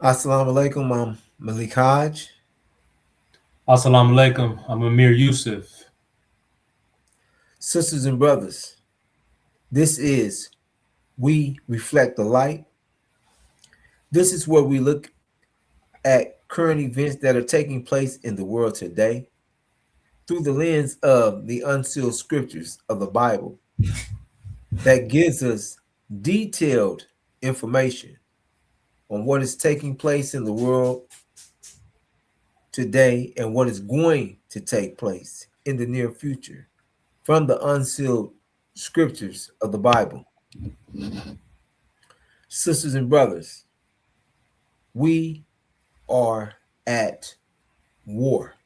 Assalamu alaikum. I'm Malik Haj. Assalamu alaikum. I'm Amir Yusuf. Sisters and brothers, this is We Reflect the Light. This is where we look at current events that are taking place in the world today through the lens of the unsealed scriptures of the Bible that gives us detailed information on what is taking place in the world today and what is going to take place in the near future from the unsealed scriptures of the Bible. Sisters and brothers, we are at war.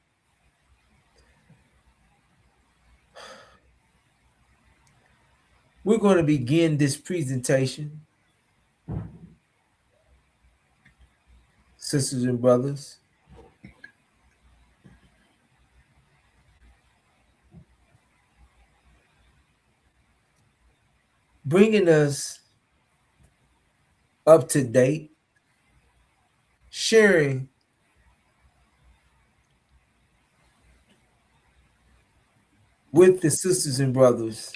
We're going to begin this presentation, sisters and brothers, bringing us up to date, sharing with the sisters and brothers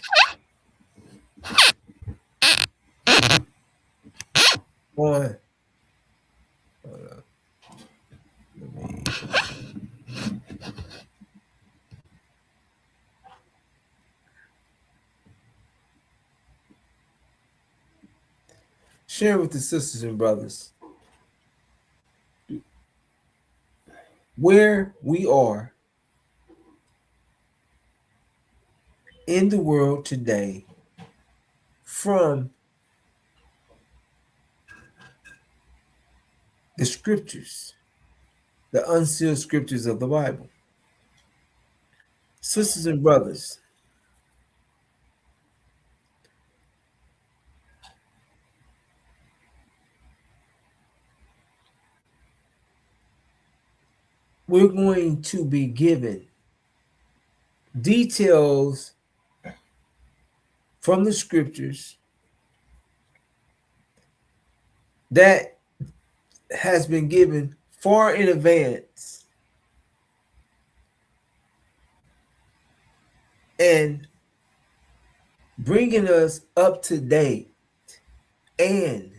on sharing with the sisters and brothers where we are in the world today from the scriptures, the unsealed scriptures of the Bible. Sisters and brothers, we're going to be given details from the scriptures that has been given far in advance and bringing us up to date and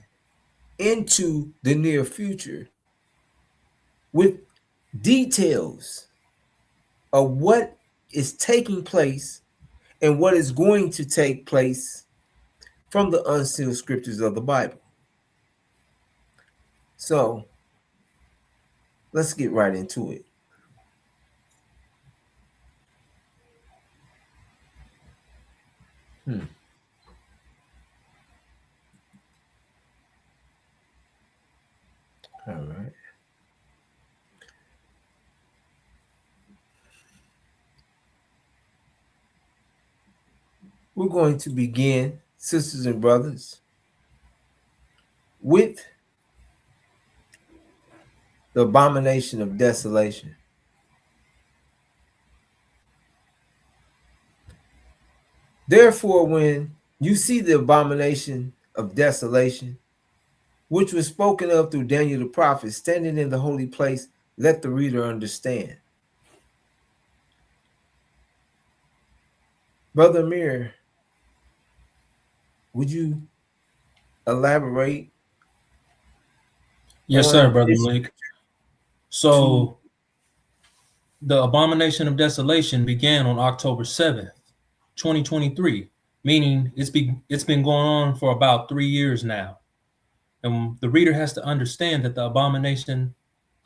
into the near future with details of what is taking place and what is going to take place from the unsealed scriptures of the Bible. So let's get right into it. All right. We're going to begin, sisters and brothers, with the abomination of desolation. Therefore, when you see the abomination of desolation, which was spoken of through Daniel the prophet, standing in the holy place, let the reader understand. Brother Amir, would you elaborate Yes, sir, on Brother this Malik. to So, the abomination of desolation began on October 7th, 2023, meaning it's been going on for about 3 years now. And the reader has to understand that the abomination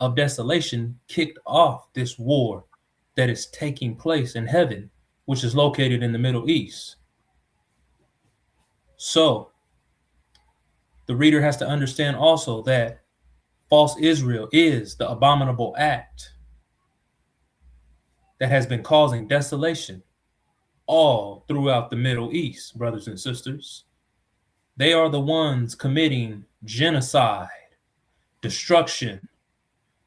of desolation kicked off this war that is taking place in heaven, which is located in the Middle East. So, the reader has to understand also that false Israel is the abominable act that has been causing desolation all throughout the Middle East, brothers and sisters. They are the ones committing genocide, destruction,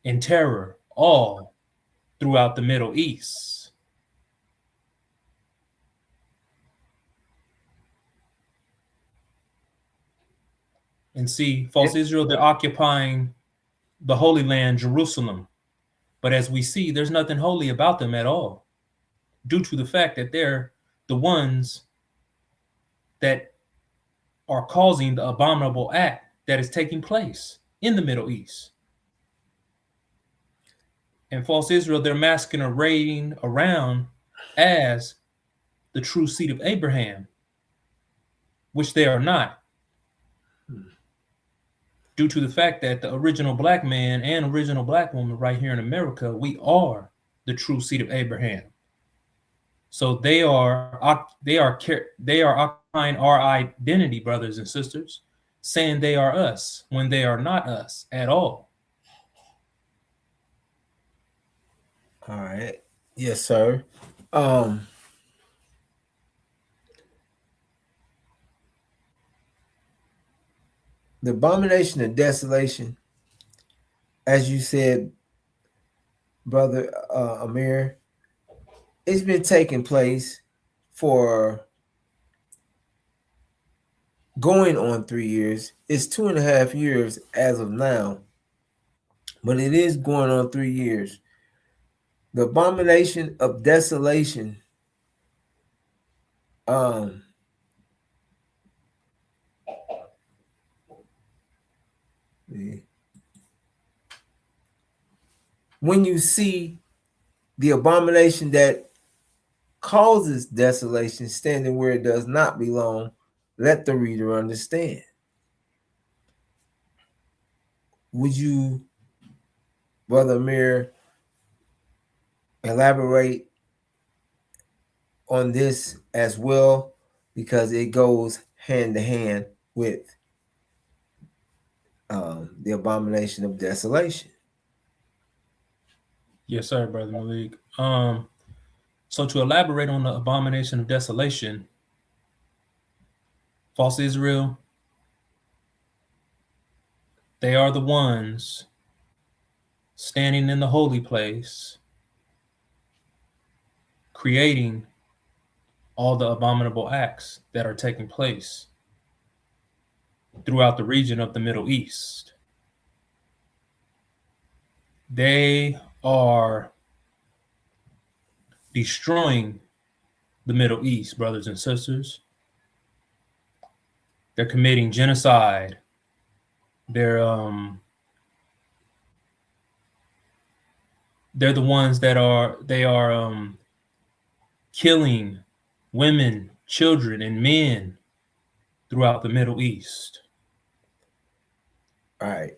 and terror all throughout the Middle East. And see, false Israel, they're occupying the Holy Land, Jerusalem. But as we see, there's nothing holy about them at all, due to the fact that they're the ones that are causing the abominable act that is taking place in the Middle East. And false Israel, they're masquerading around as the true seed of Abraham, which they are not, due to the fact that the original black man and original black woman right here in America, we are the true seed of Abraham. So they are occupying our identity, brothers and sisters, saying they are us when they are not us at all. All right. Yes, sir. The abomination of desolation, as you said, brother Amir, it's been taking place for going on 3 years. It's 2.5 years as of now, but it is going on 3 years. The abomination of desolation, when you see the abomination that causes desolation standing where it does not belong, let the reader understand. Would you, Brother Amir, elaborate on this as well? Because it goes hand to hand with the abomination of desolation. Yes, sir, Brother Malik. So to elaborate on the abomination of desolation, false Israel, they are the ones standing in the holy place, creating all the abominable acts that are taking place throughout the region of the Middle East. They are destroying the Middle East, brothers and sisters. They're committing genocide. They're the ones that are killing women, children, and men throughout the Middle East. Right.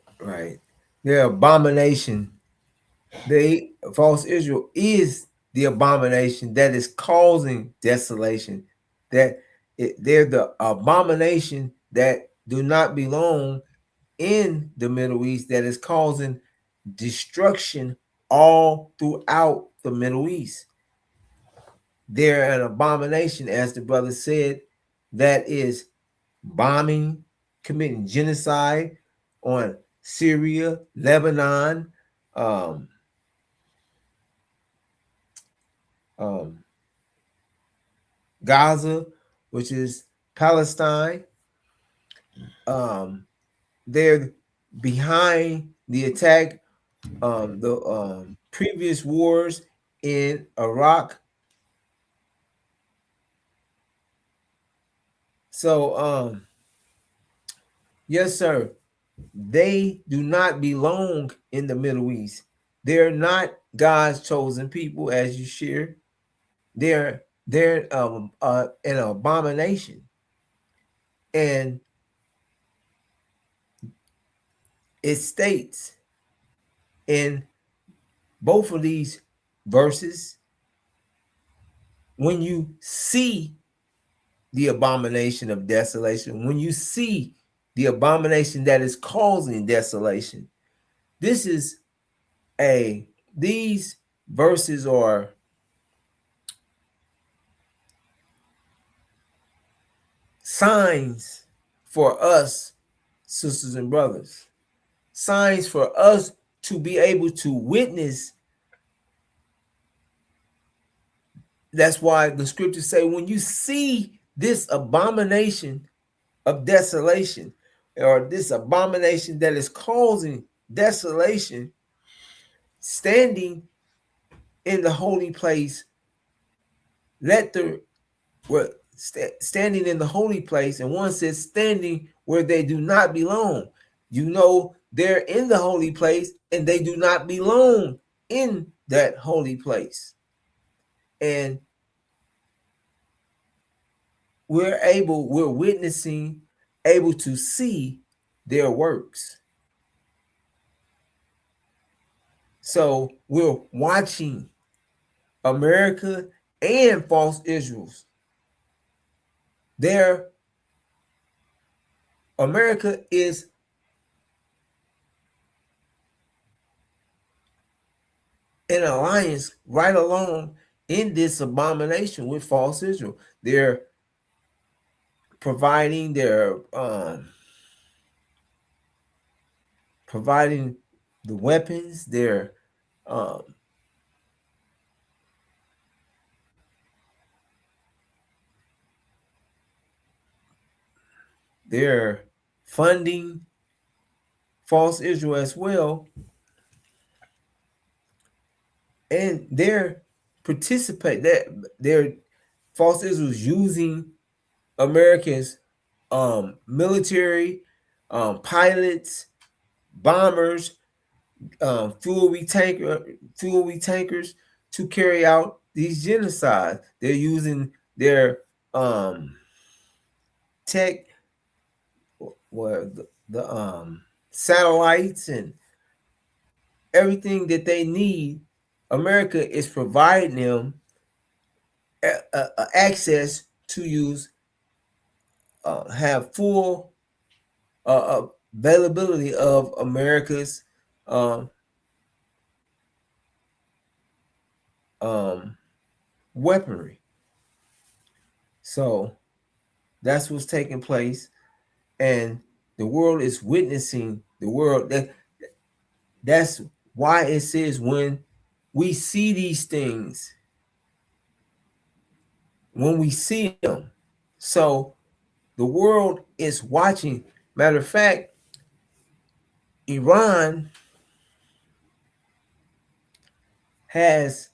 Their abomination, false Israel is the abomination that is causing desolation. They're the abomination that do not belong in the Middle East that is causing destruction all throughout the Middle East. They're an abomination, as the brother said, that is bombing, committing genocide on Syria, Lebanon, Gaza, which is Palestine. They're behind the attack, the previous wars in Iraq. So, yes, sir. They do not belong in the Middle East. They're not God's chosen people, as you share. They're an abomination, and it states in both of these verses, when you see the abomination of desolation, when you see the abomination that is causing desolation, these verses are signs for us, sisters and brothers, signs for us to be able to witness. That's why the scriptures say, when you see this abomination of desolation, or this abomination that is causing desolation, standing in the holy place. Let the standing in the holy place, and one says standing where they do not belong. You know, they're in the holy place and they do not belong in that holy place. And we're witnessing, able to see their works. So we're watching America and false Israels. America is in alliance right along in this abomination with false Israel. They're providing providing the weapons. They're funding false Israel as well, and they're participate that they're false Israel's using Americans military, pilots, bombers, fuel tankers to carry out these genocides. They're using their tech, where the satellites and everything that they need. America is providing them access to use, have full availability of America's weaponry. So that's what's taking place, and the world is witnessing the world. That's why it says when we see these things, when we see them. So the world is watching. Matter of fact, Iran has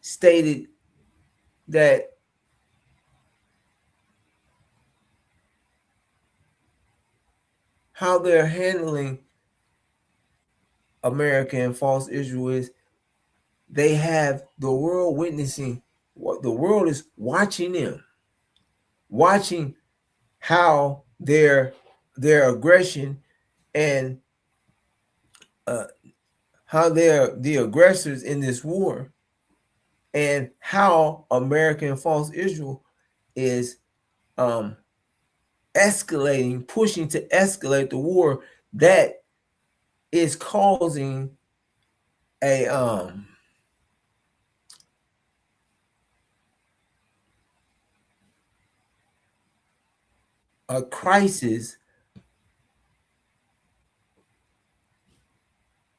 stated that how they're handling America and false Israel is they have the world witnessing. What the world is watching them, watching how their aggression and how they're the aggressors in this war, and how American false Israel is escalating, pushing to escalate the war that is causing a crisis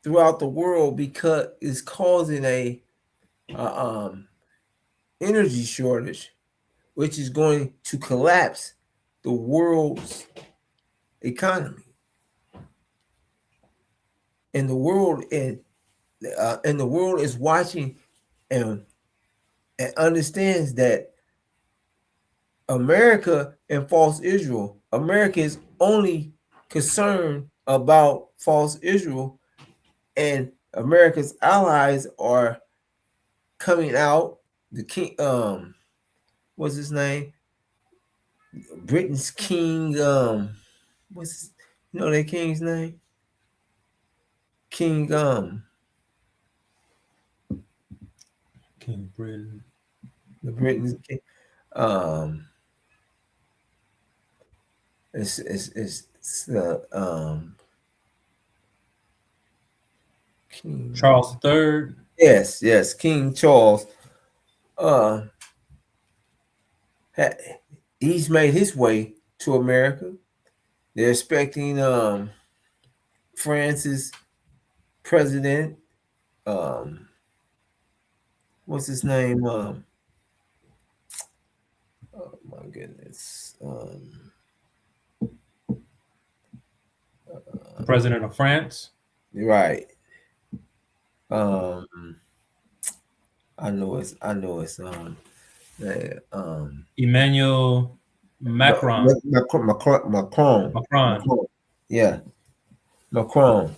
throughout the world, because it's causing a energy shortage, which is going to collapse the world's economy. And the world is watching and understands that America and false Israel. America is only concerned about false Israel, and America's allies are coming out. The king, what's his name? Britain's king. What's his, you know that king's name? King. King Britain. The Britain's king. It's King Charles III. Yes, King Charles. He's made his way to America. They're expecting France's president. What's his name? Oh my goodness. The president of France. Right. I know it's Emmanuel Macron. Macron. Yeah, Macron.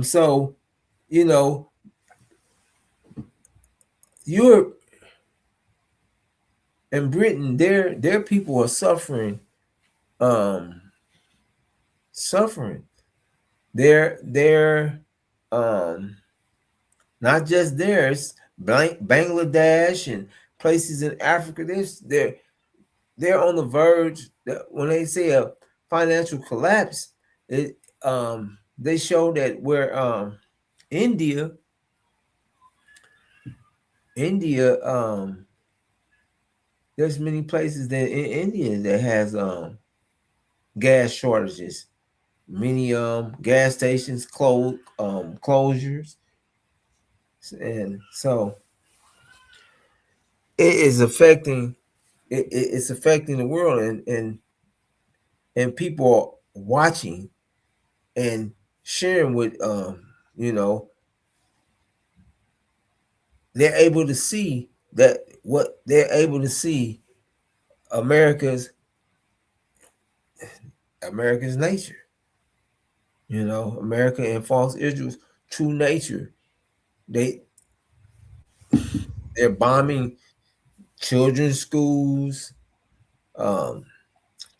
So Europe and Britain, their people are suffering. Suffering. They're not just theirs, Bangladesh and places in Africa. They're on the verge that when they say a financial collapse, they show that where India there's many places that in India that has gas shortages, many gas stations closures, and so it is affecting it's affecting the world, and people are watching and sharing with they're able to see that what they're able to see America's nature, America and false Israel's true nature. They're bombing children's schools,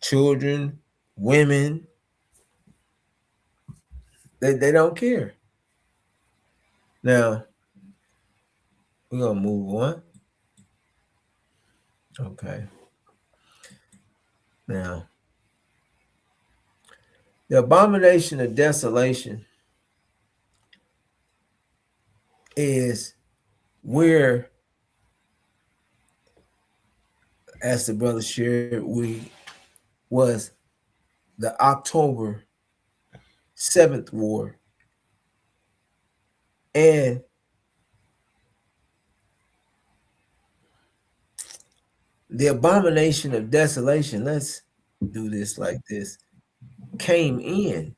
children, women. They don't care. Now we're gonna move on. Okay. Now the abomination of desolation is where, as the brother shared, was the October 7th war. And the abomination of desolation, let's do this like this, came in.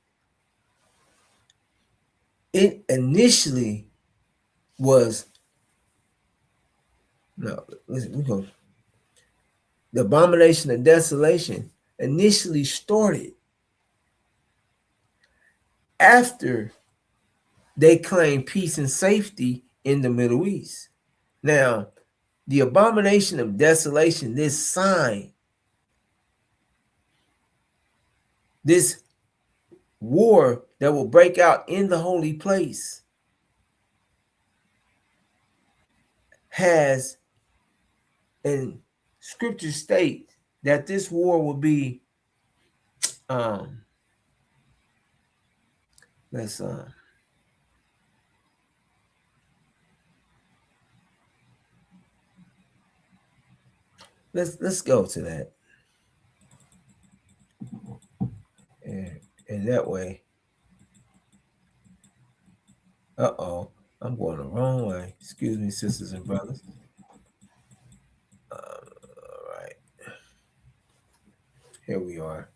It initially was, no, we go. The abomination of desolation initially started after they claimed peace and safety in the Middle East. Now, the abomination of desolation, this sign, this war that will break out in the holy place, has, and scripture state that this war will be let's go to that, and that way. I'm going the wrong way. Excuse me, sisters and brothers. All right, here we are.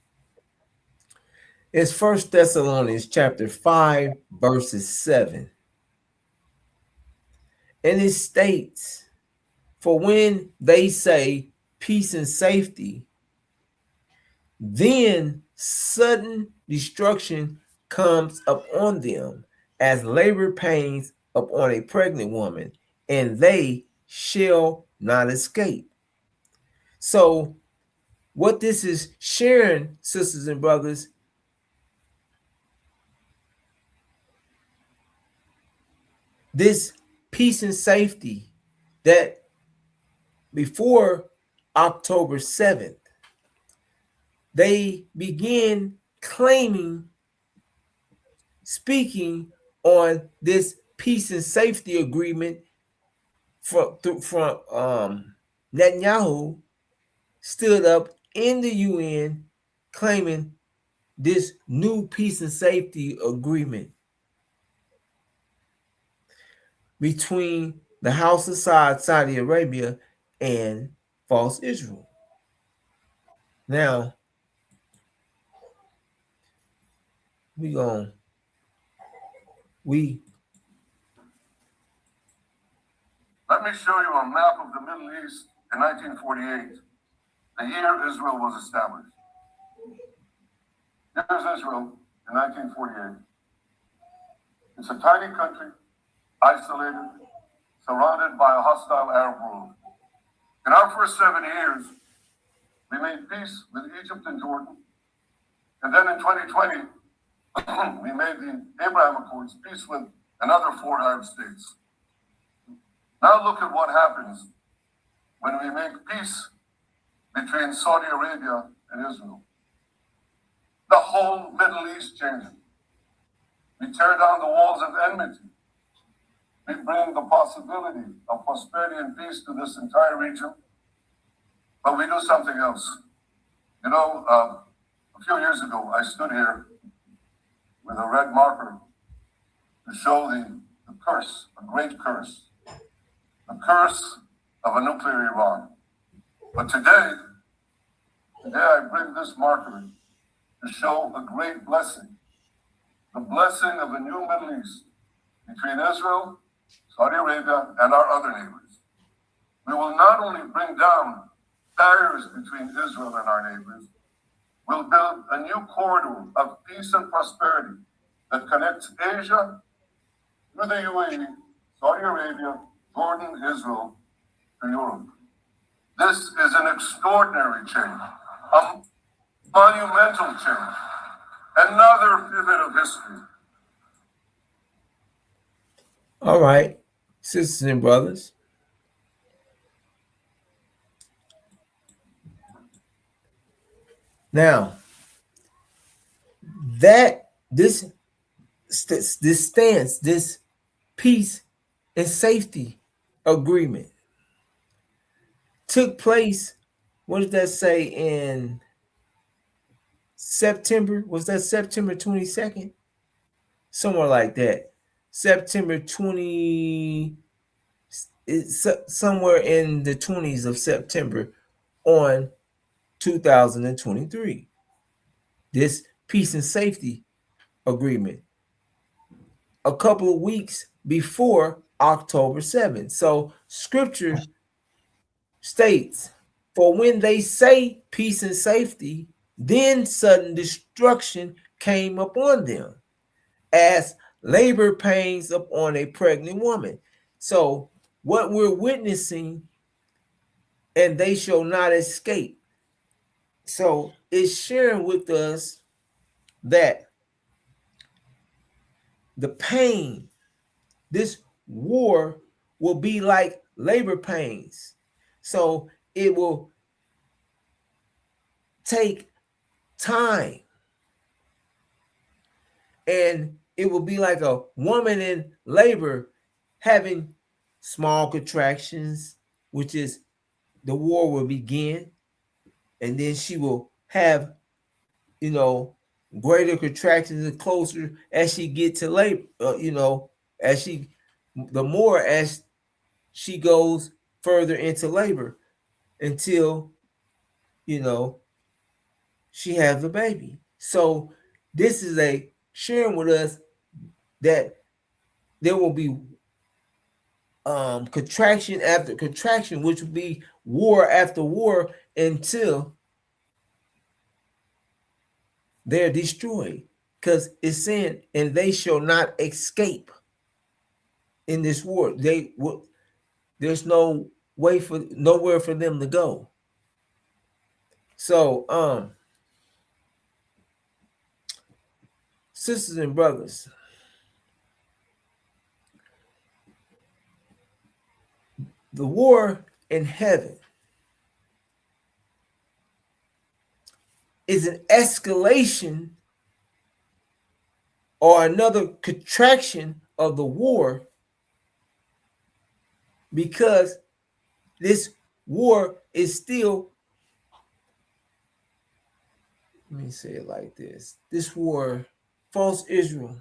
It's 1 Thessalonians chapter 5, verses 7. And it states, for when they say peace and safety, then sudden destruction comes upon them as labor pains upon a pregnant woman, and they shall not escape. So what this is sharing, sisters and brothers, this peace and safety that before October 7th, they began claiming, speaking on this peace and safety agreement from Netanyahu stood up in the UN claiming this new peace and safety agreement between the House of Saudi Arabia and false Israel. Now, we going we Let me show you a map of the Middle East in 1948, the year Israel was established. Here's Israel in 1948. It's a tiny country, isolated, surrounded by a hostile Arab world. In our first 7 years, we made peace with Egypt and Jordan. And then in 2020, we made the Abraham Accords, peace with another 4 Arab states. Now look at what happens when we make peace between Saudi Arabia and Israel. The whole Middle East changes. We tear down the walls of enmity. We bring the possibility of prosperity and peace to this entire region, but we do something else. You know, a few years ago, I stood here with a red marker to show the curse, a great curse, the curse of a nuclear Iran. But today I bring this marker to show a great blessing, the blessing of a new Middle East between Israel, Saudi Arabia, and our other neighbors. We will not only bring down barriers between Israel and our neighbors, we'll build a new corridor of peace and prosperity that connects Asia through the UAE, Saudi Arabia, Jordan, Israel, to Europe. This is an extraordinary change, a monumental change, another pivot of history. all right, sisters and brothers. Now, that this stance, this peace and safety agreement took place, what did that say, in September? Was that September 22nd? Somewhere like that. September 20, it's somewhere in the 20s of September on 2023. This peace and safety agreement, a couple of weeks before October 7th. So scripture states, for when they say peace and safety, then sudden destruction came upon them, as labor pains upon a pregnant woman. So what we're witnessing, and they shall not escape. So it's sharing with us that the pain, this war will be like labor pains. So it will take time, and it will be like a woman in labor having small contractions, which is the war will begin, and then she will have, greater contractions and closer as she get to labor, the more as she goes further into labor until, she has a baby. So this is a sharing with us that there will be contraction after contraction, which will be war after war until they're destroyed, because it's saying, and they shall not escape in this war. There's no way nowhere for them to go. So sisters and brothers, the war in heaven is an escalation or another contraction of the war, because this war is still, let me say it like this, this war, false Israel,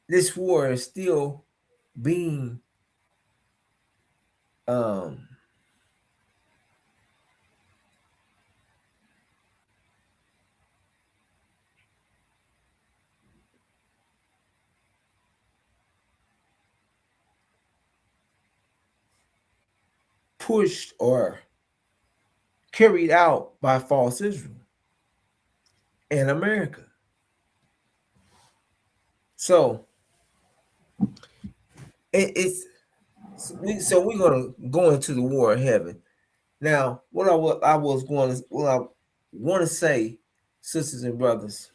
this war is still being um pushed or carried out by false Israel in America. So it's so we're gonna go into the war of heaven. Now, what I want to say, sisters and brothers,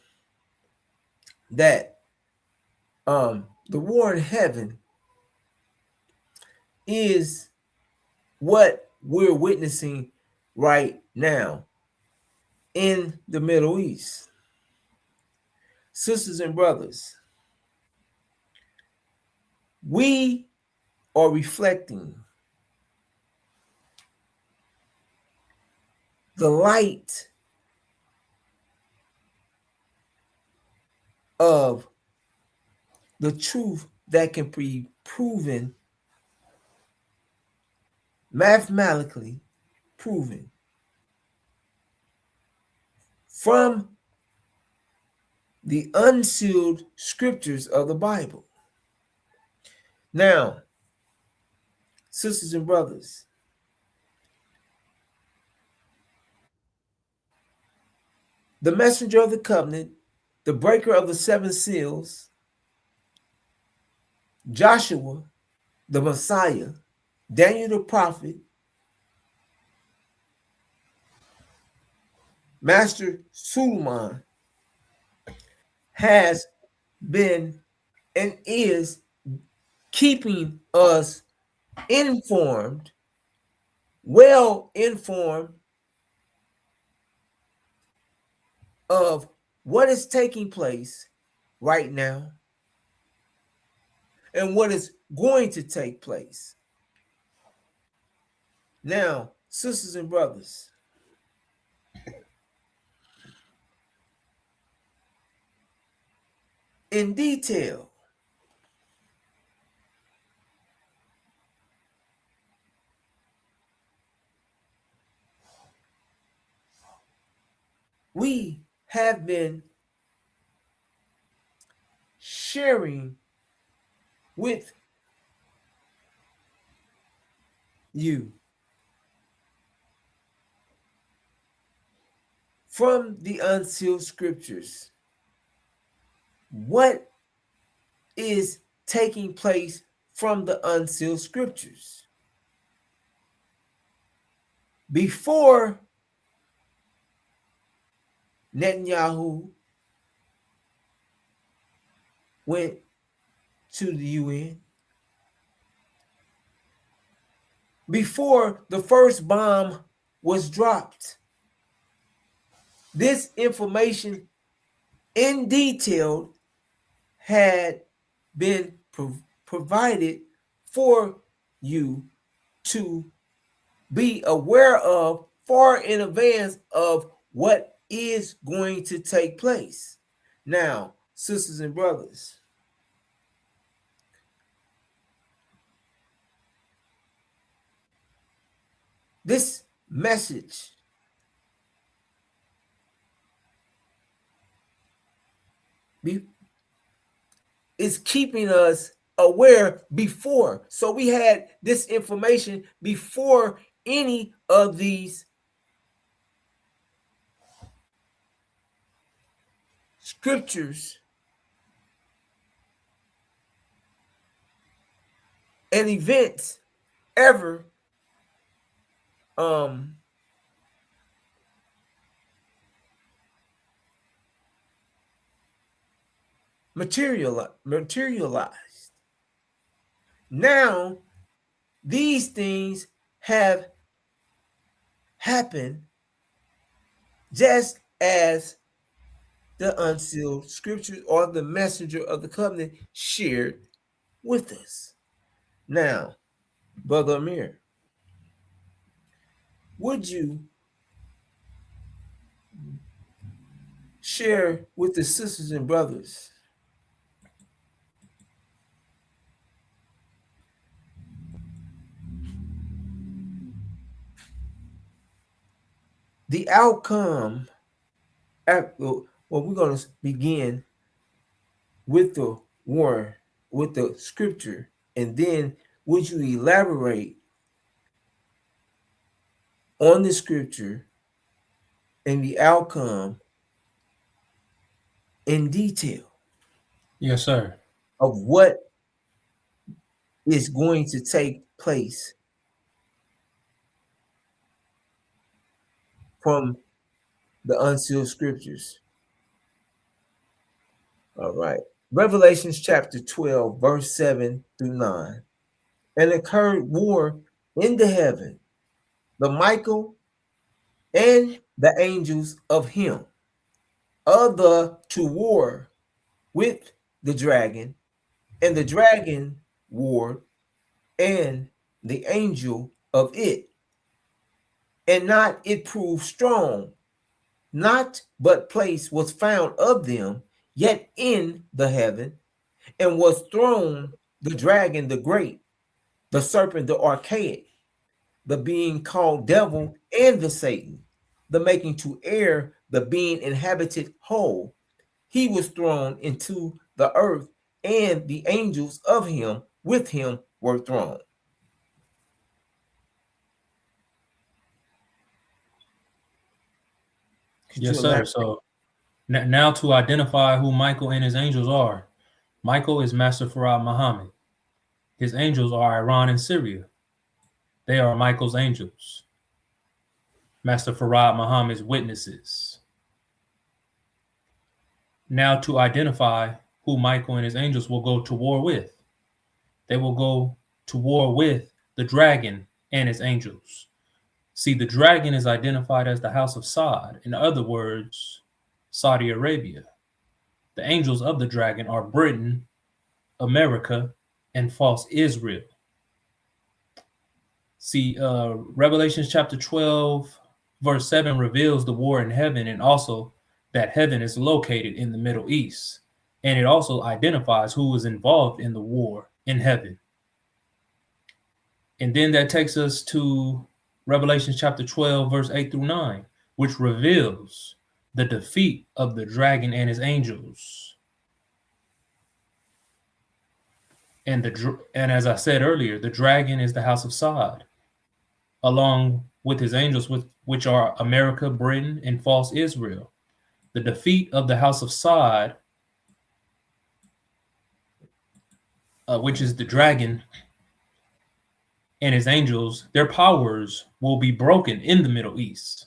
that the war in heaven is what we're witnessing right now in the Middle East. Sisters and brothers, we are reflecting the light of the truth that can be proven, mathematically proven, from the unsealed scriptures of the Bible. Now, sisters and brothers, the messenger of the covenant, the breaker of the seven seals, Joshua, the Messiah, Daniel the prophet, Master Suleiman, has been and is keeping us informed, well informed of what is taking place right now and what is going to take place. Now, sisters and brothers, in detail, we have been sharing with you from the unsealed scriptures what is taking place from the unsealed scriptures. Before Netanyahu went to the UN, before the first bomb was dropped, this information in detail had been provided for you to be aware of far in advance of what is going to take place. Now, sisters and brothers, this message is keeping us aware before. So we had this information before any of these scriptures and events ever materialized. Now, these things have happened just as the unsealed scriptures or the messenger of the covenant shared with us. Now, Brother Amir, would you share with the sisters and brothers the outcome, well, we're going to begin with the war, with the scripture, and then would you elaborate on the scripture and the outcome in detail Yes, sir. of what is going to take place from the unsealed scriptures? All right. Revelations chapter 12, verse 7 through 9. And occurred war in the heaven, the Michael and the angels of him, other to war with the dragon, and the dragon warred, and the angel of it. And not it proved strong, not but place was found of them, yet in the heaven, and was thrown the dragon, the great, the serpent, the archaic, the being called devil and the Satan, the making to err, the being inhabited whole. He was thrown into the earth, and the angels of him with him were thrown. Yes, sir. So now to identify who Michael and his angels are. Michael is Master Farad Muhammad. His angels are Iran and Syria. They are Michael's angels. Master Farad Muhammad's witnesses. Now to identify who Michael and his angels will go to war with. They will go to war with the dragon and his angels. See, the dragon is identified as the house of Saad. In other words, Saudi Arabia. The angels of the dragon are Britain, America, and false Israel. See, Revelation chapter 12, verse 7 reveals the war in heaven, and also that heaven is located in the Middle East. And it also identifies who is involved in the war in heaven. And then that takes us to Revelation chapter 12, verse 8 through 9, which reveals the defeat of the dragon and his angels. And as I said earlier, the dragon is the house of Saad, along with his angels, which are America, Britain, and false Israel. The defeat of the house of Saad, which is the dragon and his angels, their powers will be broken in the Middle East.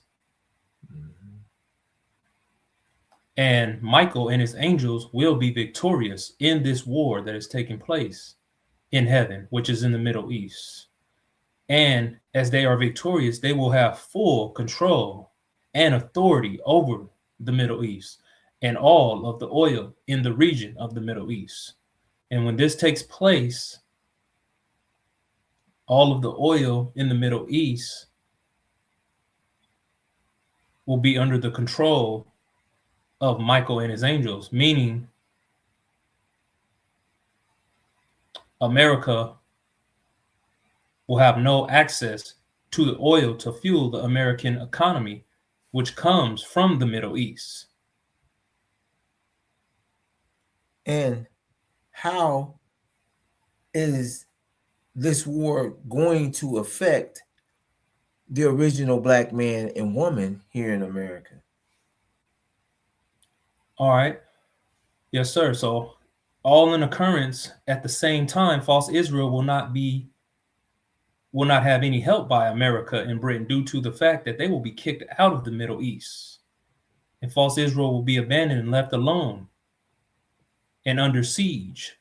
And Michael and his angels will be victorious in this war that is taking place in heaven, which is in the Middle East. And as they are victorious, they will have full control and authority over the Middle East and all of the oil in the region of the Middle East. And when this takes place, all of the oil in the Middle East will be under the control of Michael and his angels, meaning America will have no access to the oil to fuel the American economy, which comes from the Middle East. And how is this war going to affect the original black man and woman here in America? All right. Yes, sir. So all in occurrence at the same time, false Israel will not have any help by America and Britain due to the fact that they will be kicked out of the Middle East. And false Israel will be abandoned and left alone and under siege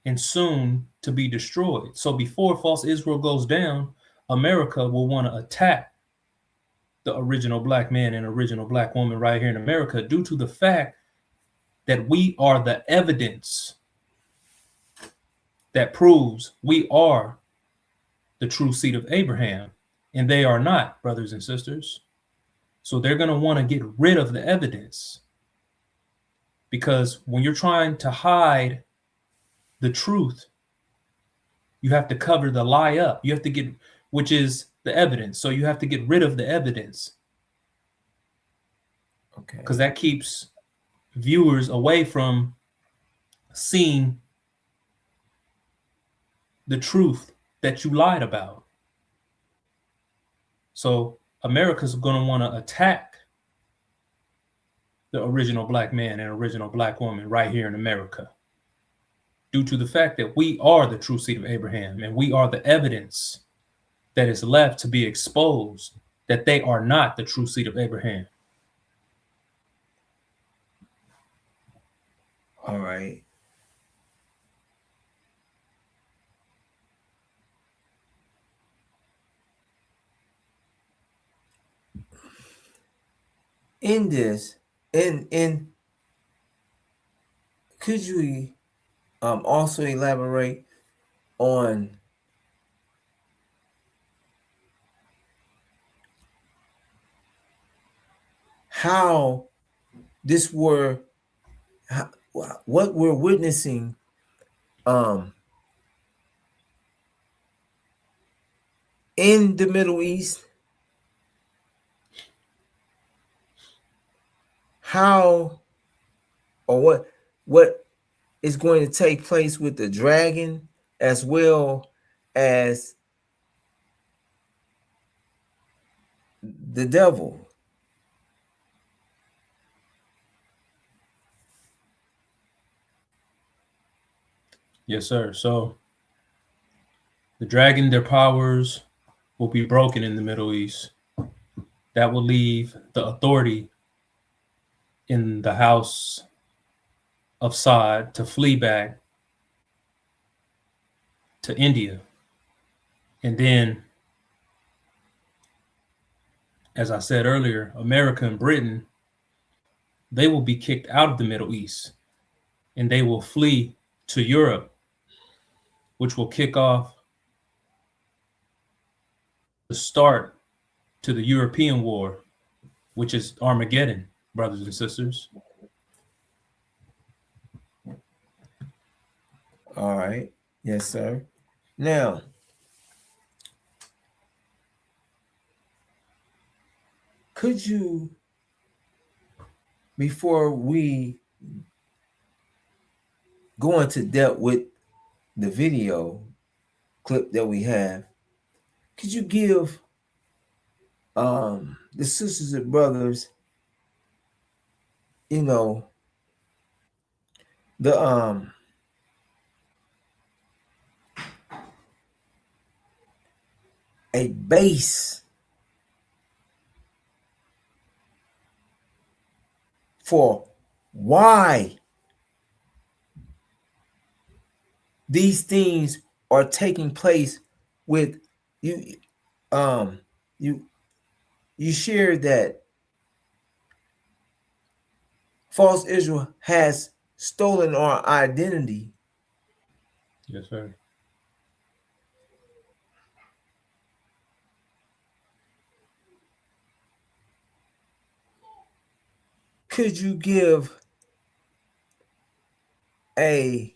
and soon to be destroyed. So before false Israel goes down, America will want to attack the original black man and original black woman right here in America due to the fact that we are the evidence that proves we are the true seed of Abraham, and they are not, brothers and sisters. So they're going to want to get rid of the evidence, because when you're trying to hide the truth, you have to cover the lie up. You have to get, which is the evidence. So you have to get rid of the evidence Okay. because that keeps viewers away from seeing the truth that you lied about. So America's going to want to attack the original black man and original black woman right here in America, due to the fact that we are the true seed of Abraham, and we are the evidence that is left to be exposed that they are not the true seed of Abraham. All right. In this, in could you also elaborate on how this were what we're witnessing in the Middle East, how or what is going to take place with the dragon, as well as the devil. Yes, sir. So the dragon, their powers will be broken in the Middle East. That will leave the authority in the house of Saud to flee back to India. And then, as I said earlier, America and Britain, they will be kicked out of the Middle East and they will flee to Europe, which will kick off the start to the European war, which is Armageddon, brothers and sisters. All right. Yes, sir. Now, could you, before we go into depth with the video clip that we have, could you give the sisters and brothers, you know, the a base for why these things are taking place with you? You shared that false Israel has stolen our identity. Yes, sir. Could you give a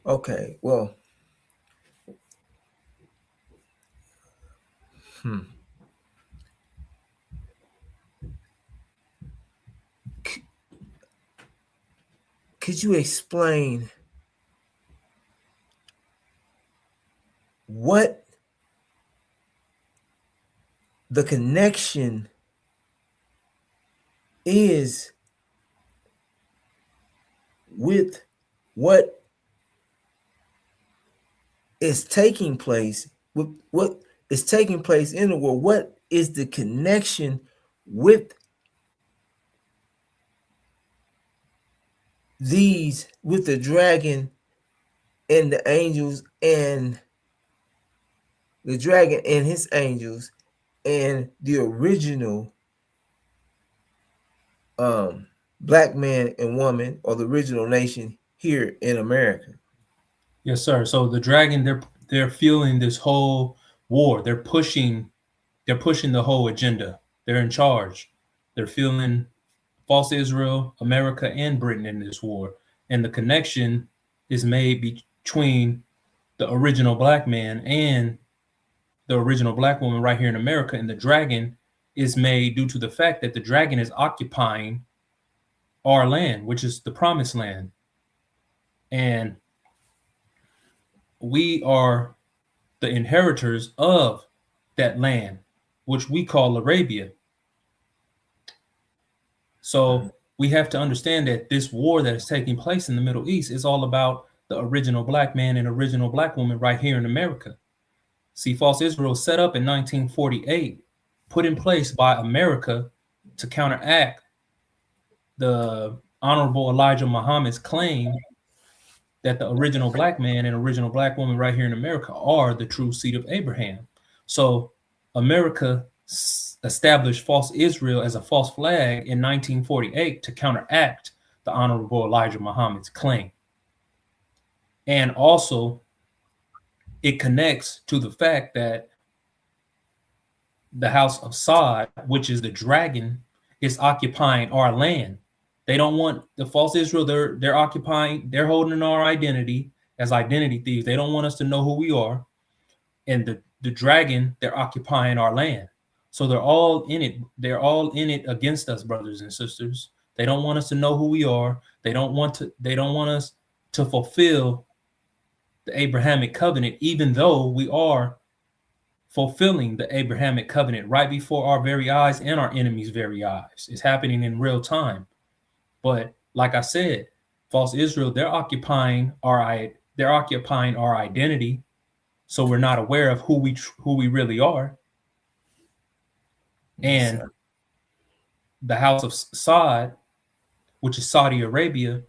okay, well, could you explain what the connection is with what is taking place, with what is taking place in the world? What is the connection with these, with the dragon and the angels, and the dragon and his angels, and the original black man and woman, or the original nation here in America? Yes, sir. So the dragon, they're fueling this whole war. They're pushing the whole agenda. They're in charge. They're fueling false Israel, America, and Britain in this war. And the connection is made between the original black man and the original black woman right here in America, and the dragon is made due to the fact that the dragon is occupying our land, which is the promised land. And we are the inheritors of that land, which we call Arabia. So we have to understand that this war that is taking place in the Middle East is all about the original black man and original black woman right here in America. See, False Israel set up in 1948, put in place by America to counteract the Honorable Elijah Muhammad's claim that the original black man and original black woman right here in America are the true seed of Abraham. So America established False Israel as a false flag in 1948 to counteract the Honorable Elijah Muhammad's claim. And also, it connects to the fact that the house of Sod, which is the dragon, is occupying our land. They don't want the false Israel. They're occupying, they're holding our identity as identity thieves. They don't want us to know who we are. And the dragon, they're occupying our land. So they're all in it. They're all in it against us, brothers and sisters. They don't want us to know who we are. They don't want us to fulfill the Abrahamic covenant, even though we are fulfilling the Abrahamic covenant right before our very eyes and our enemies' very eyes. It's happening in real time. But like I said, false Israel, they're occupying our identity, so we're not aware of who we really are. And the house of Saud, which is Saudi Arabia,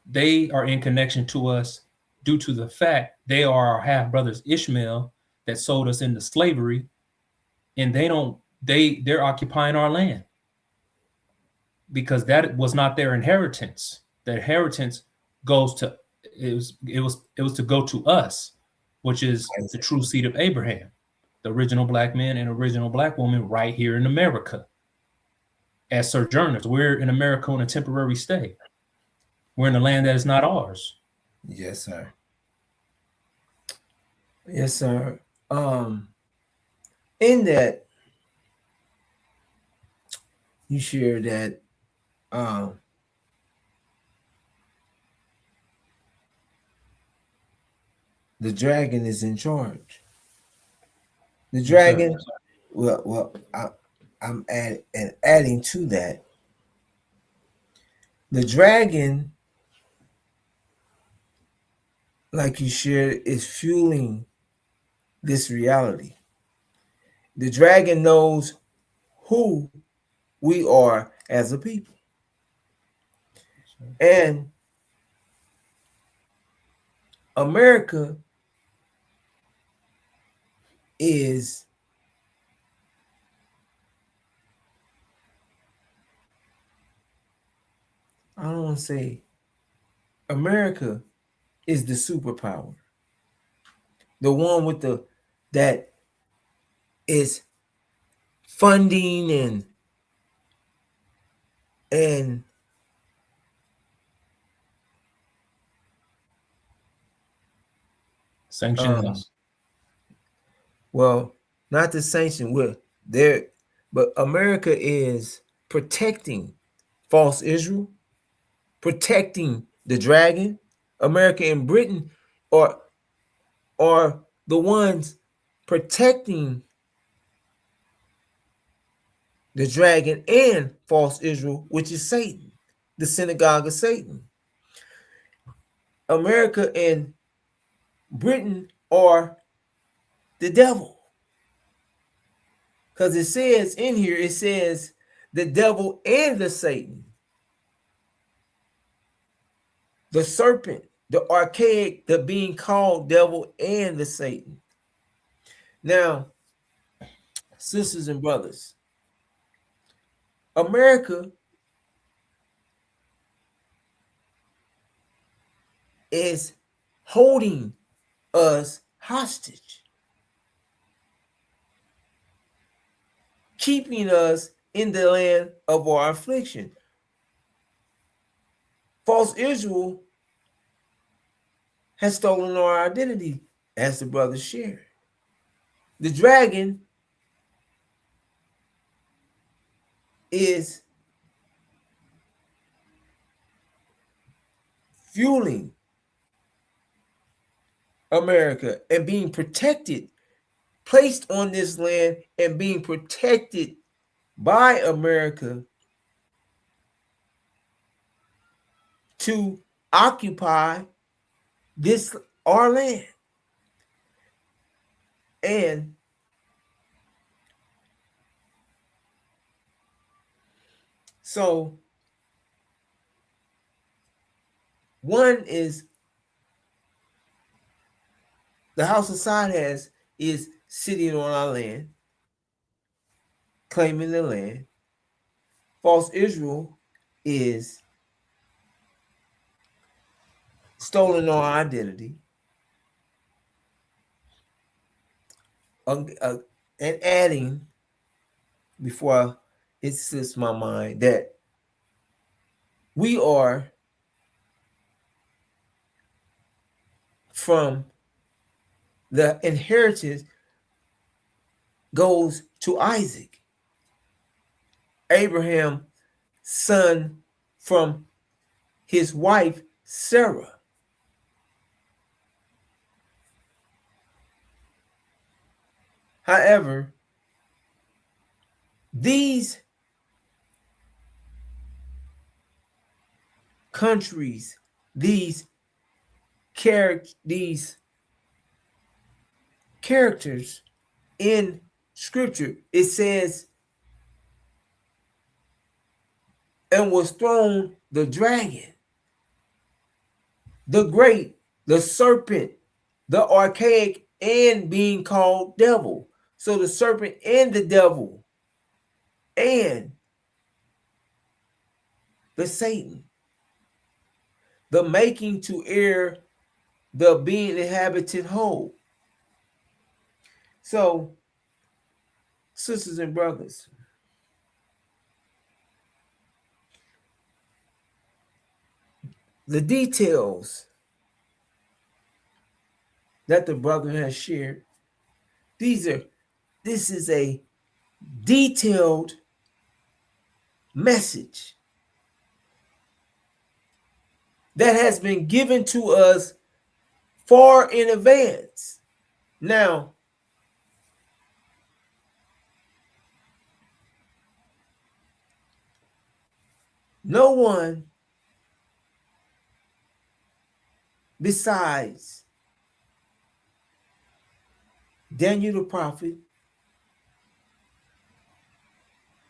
they are in connection to us due to the fact they are our half brothers Ishmael that sold us into slavery, and they're occupying our land because that was not their inheritance. Their inheritance goes to it was to go to us, which is the true seed of Abraham, the original black man and original black woman right here in America as sojourners. We're in America on a temporary stay. We're in a land that is not ours. Yes, sir. Yes, sir. In that you share that the dragon is in charge. The dragon, I'm adding to that. The dragon, like you shared, is fueling this reality. The dragon knows who we are as a people. And America is I don't want to say America is the superpower. The one with that is funding and sanctions. Well, not the sanction. We're there, but America is protecting false Israel, protecting the dragon. America and Britain are the ones protecting the dragon and false Israel, which is Satan, the synagogue of Satan. America and Britain are the devil. Because it says in here, it says the devil and the Satan. The serpent, the archaic, the being called devil and the Satan. Now, sisters and brothers, America is holding us hostage, keeping us in the land of our affliction. False Israel has stolen our identity, as the brothers shared. The dragon is fueling America and being protected, placed on this land and being protected by America to occupy this our land. And so one is the House of Sod is sitting on our land, claiming the land. False Israel is stolen our identity. And adding, before it slips my mind, that we are from the inheritance goes to Isaac, Abraham's son from his wife Sarah. However, these countries, these characters in Scripture, it says, and was thrown the dragon, the great, the serpent, the archaic, and being called devil. So the serpent and the devil and the Satan, the making to err, the being inhabited whole. So, sisters and brothers, the details that the brother has shared, this is a detailed message that has been given to us far in advance. Now, no one besides Daniel the prophet,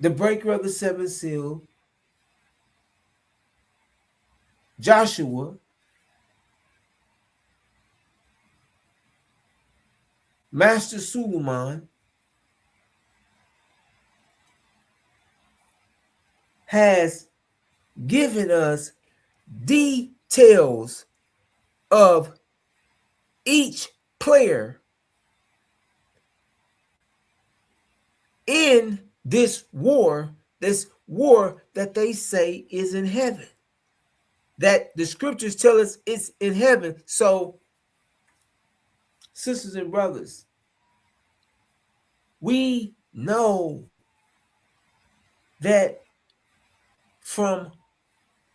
the breaker of the seventh seal, Joshua, Master Suleiman, has given us details of each player in this war that they say is in heaven, that the scriptures tell us it's in heaven. So, sisters and brothers, we know that from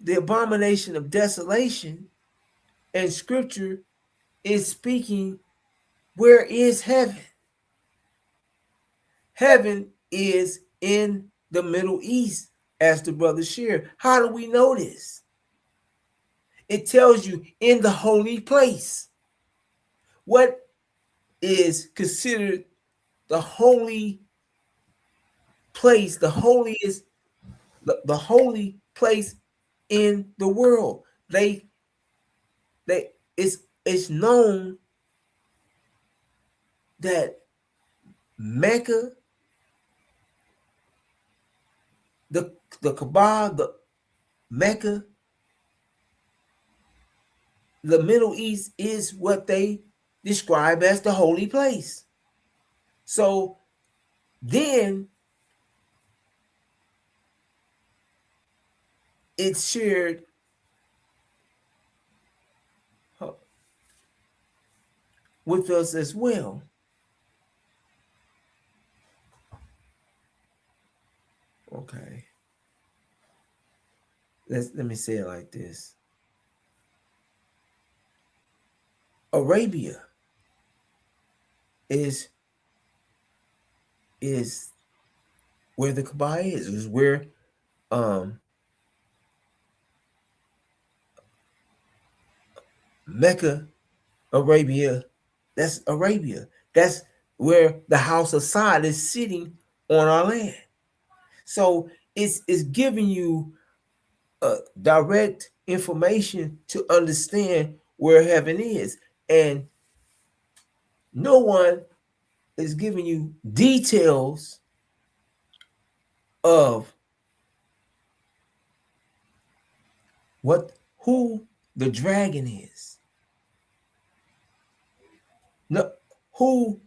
the abomination of desolation, and scripture is speaking, where is heaven? Heaven is in the Middle East, as the brother shared. How do we know this? It tells you in the holy place. What is considered the holy place, the holiest, the holy place in the world? It's known that Mecca, the Kaaba, the Mecca, the Middle East is what they describe as the holy place. So then it's shared with us as well Okay. Let me say it like this. Arabia is where the Kaaba is where Mecca, Arabia, that's Arabia. That's where the house of Saad is sitting on our land. So it's giving you direct information to understand where heaven is. And no one is giving you details of who the dragon is. No, who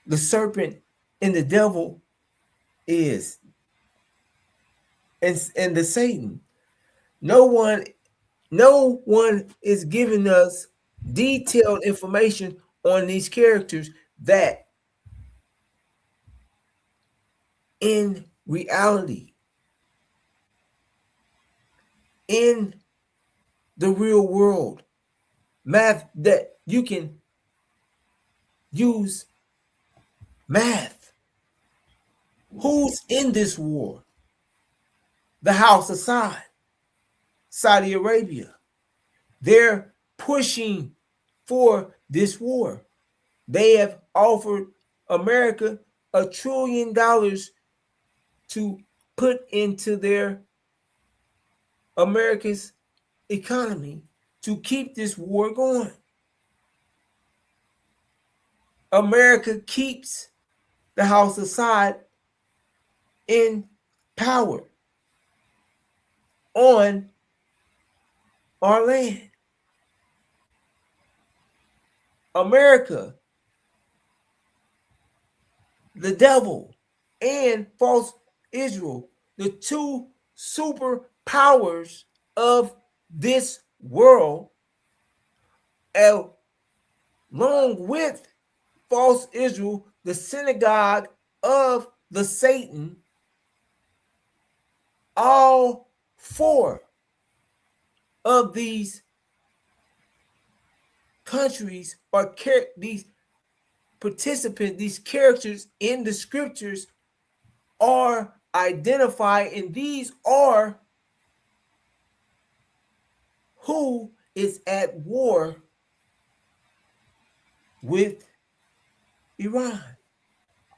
the serpent and the devil is. And the Satan. No one is giving us detailed information on these characters that in reality, in the real world, math, that you can use math. Who's in this war? The House of Saud, Saudi Arabia. They're pushing for this war. They have offered America $1 trillion to put into their America's economy to keep this war going. America keeps the House of Saud in power on our land. America, the devil, and false Israel, the two superpowers of this world, along with false Israel, the synagogue of the Satan, all four of these countries are these participants, these characters in the scriptures are identified, and these are who is at war with Iran.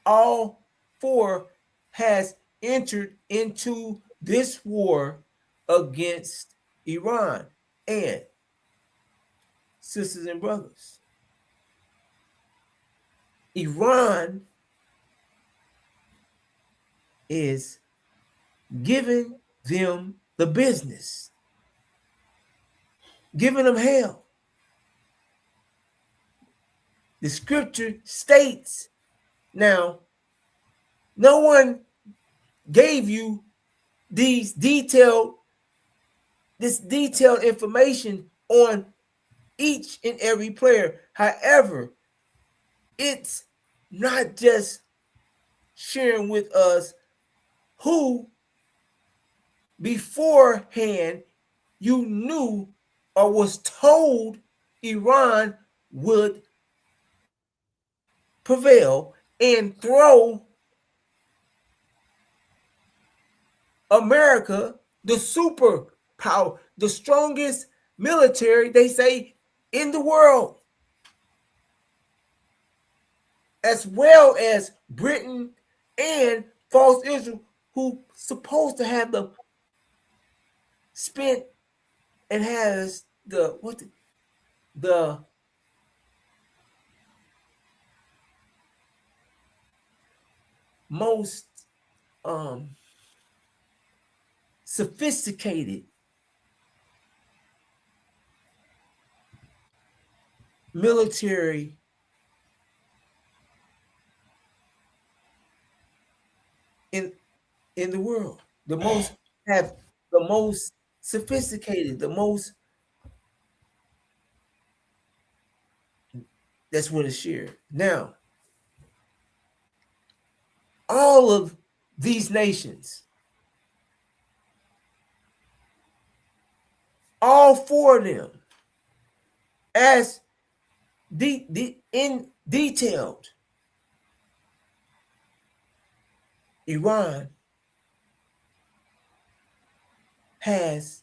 All four has entered into this war against Iran. And sisters and brothers, Iran is giving them the business, giving them hell. The scripture states, now, no one gave you this detailed information on each and every player. However, it's not just sharing with us who beforehand you knew or was told Iran would prevail and throw America, the superpower, the strongest military, they say, in the world, as well as Britain and false Israel, who supposed to have the spent and has the most sophisticated military in the world, the most sophisticated, the most, that's what is shared. Now, all of these nations. All four of them, as in detailed. Iran has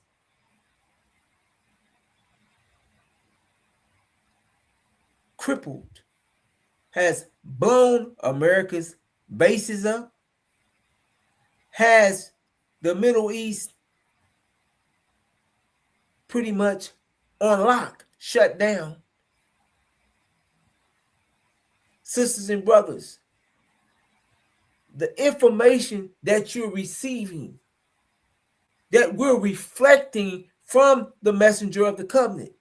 crippled, has blown America's bases up, has the Middle East pretty much on lock, shut down. Sisters and brothers, the information that you're receiving, that we're reflecting from the messenger of the covenant,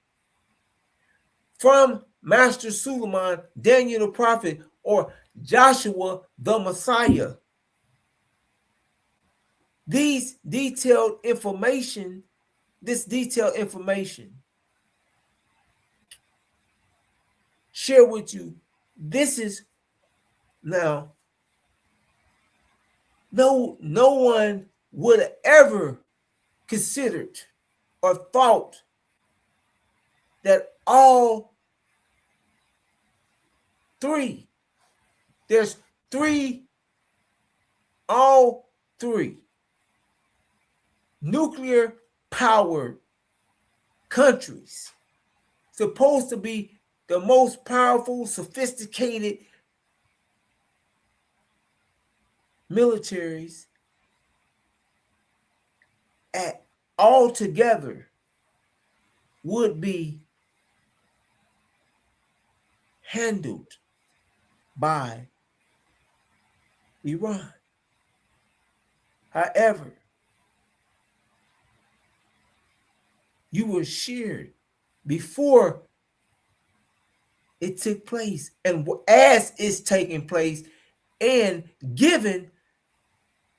from Master Suleiman, Daniel the prophet, or Joshua the Messiah. This detailed information, share with you. This is now, no one would have ever considered or thought that all three, all three nuclear powered countries, supposed to be the most powerful, sophisticated militaries, all together would be handled by Iran. However, you were shared before it took place, and as it's taking place, and given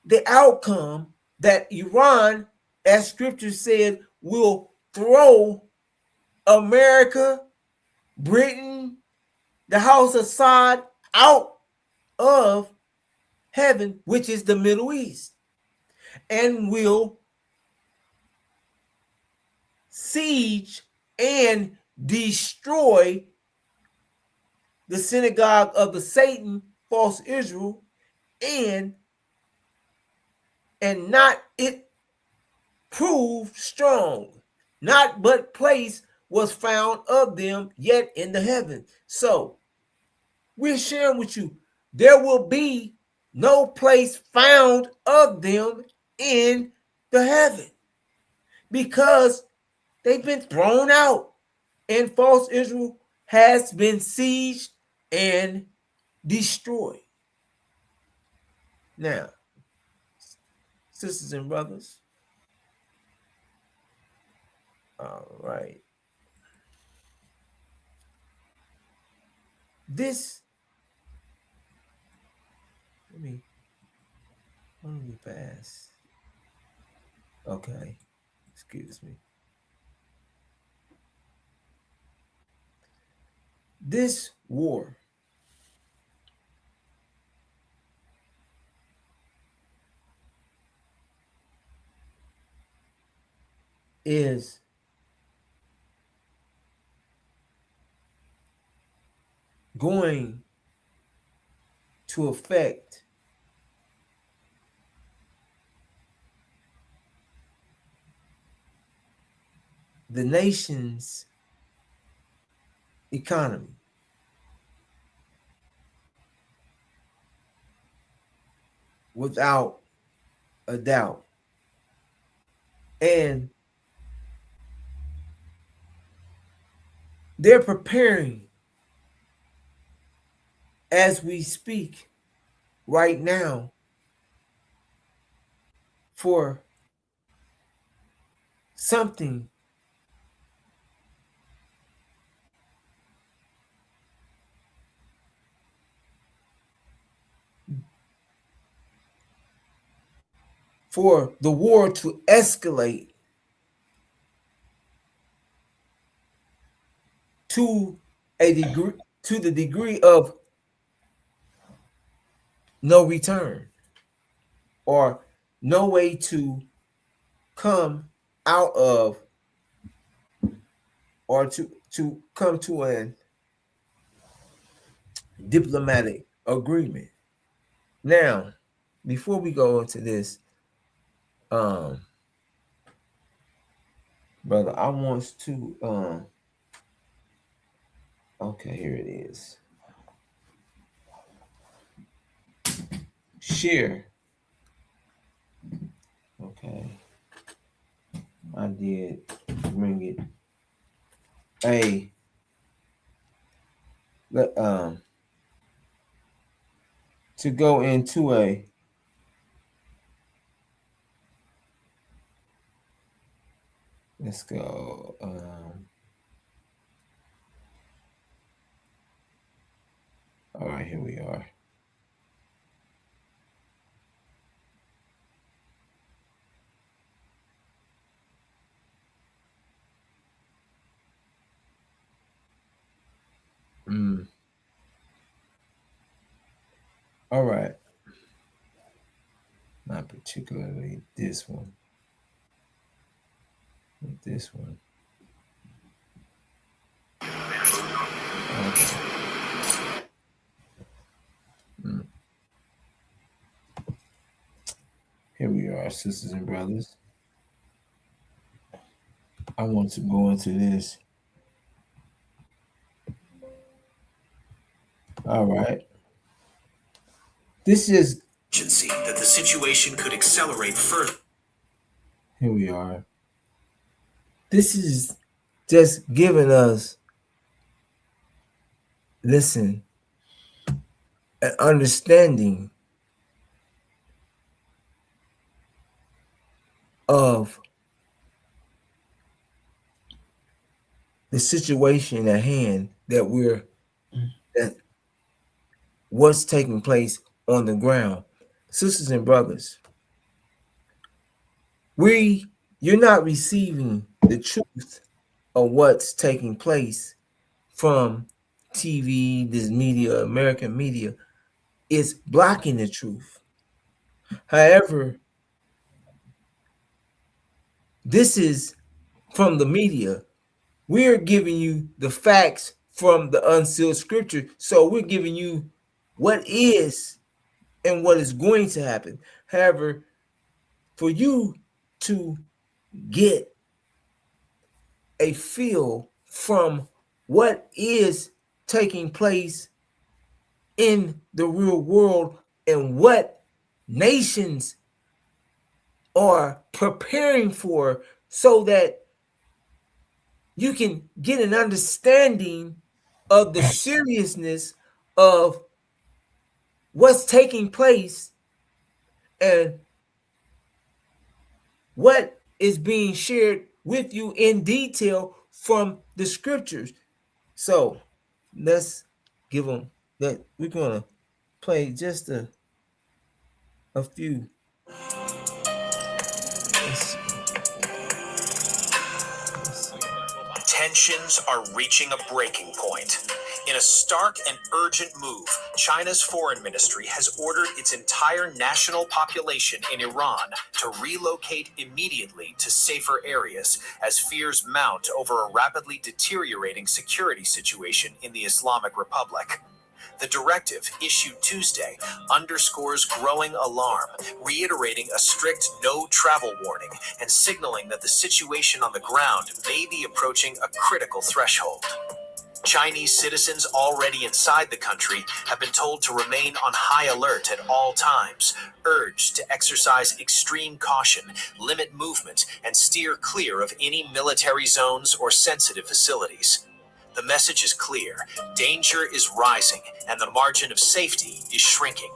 the outcome that Iran, as scripture said, will throw America, Britain, the house of Assad out of heaven, which is the Middle East, and will siege and destroy the synagogue of the Satan, false Israel, and not it proved strong, not but place was found of them yet in the heaven. So we're sharing with you, there will be no place found of them in the heaven, because they've been thrown out, and false Israel has been sieged and destroyed. Now, sisters and brothers, all right. This, let me pass. Okay, excuse me. This war is going to affect the nation's economy. Without a doubt. And they're preparing as we speak right now for something for the war to escalate to the degree of no return. or no way to come out of, or to come to an diplomatic agreement. Now, before we go into this, brother, I want to okay, here it is. Share. Okay. I did bring it. Hey, to go into a let's go. All right, here we are. All right. Not particularly this one. But this one. Okay. Here we are, sisters and brothers. I want to go into this. All right. This is that the situation could accelerate further. Here we are. This is just giving us, listen, an understanding of the situation at hand, that what's taking place on the ground. Sisters and brothers, you're not receiving the truth of what's taking place from TV, this media, American media. It's blocking the truth. However, this is from the media. We're giving you the facts from the unsealed scripture. So we're giving you what is and what is going to happen. However, for you to get a feel from what is taking place in the real world and what nations are preparing for, so that you can get an understanding of the seriousness of what's taking place and what is being shared with you in detail from the scriptures. So let's give them that. We're gonna play just a few. Tensions are reaching a breaking point. In a stark and urgent move, China's foreign ministry has ordered its entire national population in Iran to relocate immediately to safer areas as fears mount over a rapidly deteriorating security situation in the Islamic Republic. The directive, issued Tuesday, underscores growing alarm, reiterating a strict no-travel warning and signaling that the situation on the ground may be approaching a critical threshold. Chinese citizens already inside the country have been told to remain on high alert at all times, urged to exercise extreme caution, limit movement, and steer clear of any military zones or sensitive facilities. The message is clear: danger is rising, and the margin of safety is shrinking.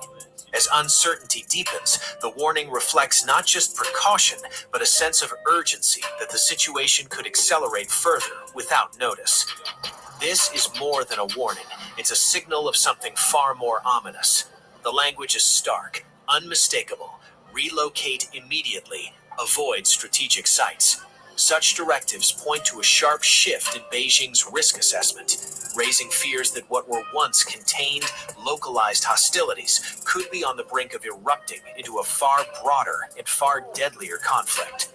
As uncertainty deepens, the warning reflects not just precaution, but a sense of urgency that the situation could accelerate further without notice. This is more than a warning. It's a signal of something far more ominous. The language is stark, unmistakable. Relocate immediately. Avoid strategic sites. Such directives point to a sharp shift in Beijing's risk assessment, raising fears that what were once contained, localized hostilities could be on the brink of erupting into a far broader and far deadlier conflict.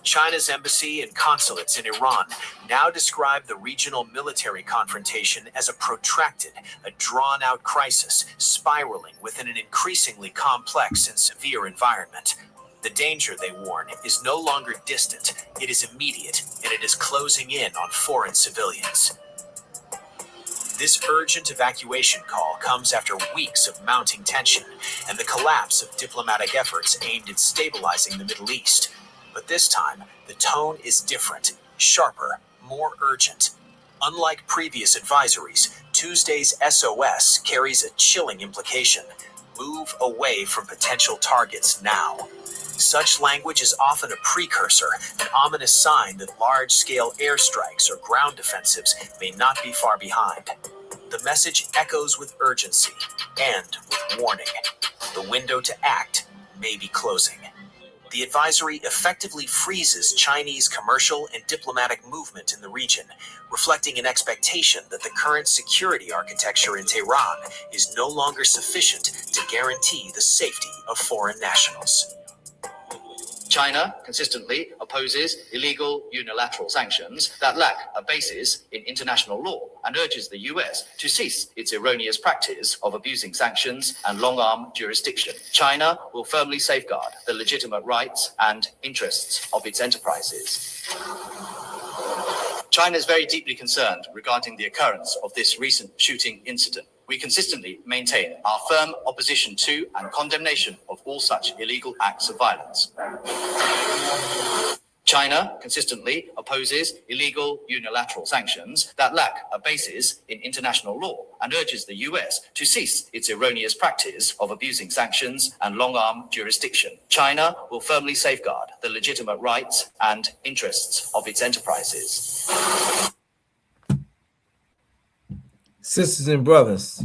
China's embassy and consulates in Iran now describe the regional military confrontation as a protracted, a drawn-out crisis spiraling within an increasingly complex and severe environment. The danger, they warn, is no longer distant, it is immediate, and it is closing in on foreign civilians. This urgent evacuation call comes after weeks of mounting tension and the collapse of diplomatic efforts aimed at stabilizing the Middle East. But this time, the tone is different, sharper, more urgent. Unlike previous advisories, Tuesday's SOS carries a chilling implication. Move away from potential targets now. Such language is often a precursor, an ominous sign that large-scale airstrikes or ground offensives may not be far behind. The message echoes with urgency and with warning. The window to act may be closing. The advisory effectively freezes Chinese commercial and diplomatic movement in the region, reflecting an expectation that the current security architecture in Tehran is no longer sufficient to guarantee the safety of foreign nationals. China consistently opposes illegal unilateral sanctions that lack a basis in international law and urges the US to cease its erroneous practice of abusing sanctions and long-arm jurisdiction. China will firmly safeguard the legitimate rights and interests of its enterprises. China is very deeply concerned regarding the occurrence of this recent shooting incident. We consistently maintain our firm opposition to and condemnation of all such illegal acts of violence. China consistently opposes illegal unilateral sanctions that lack a basis in international law and urges the US to cease its erroneous practice of abusing sanctions and long-arm jurisdiction. China will firmly safeguard the legitimate rights and interests of its enterprises. Sisters and brothers,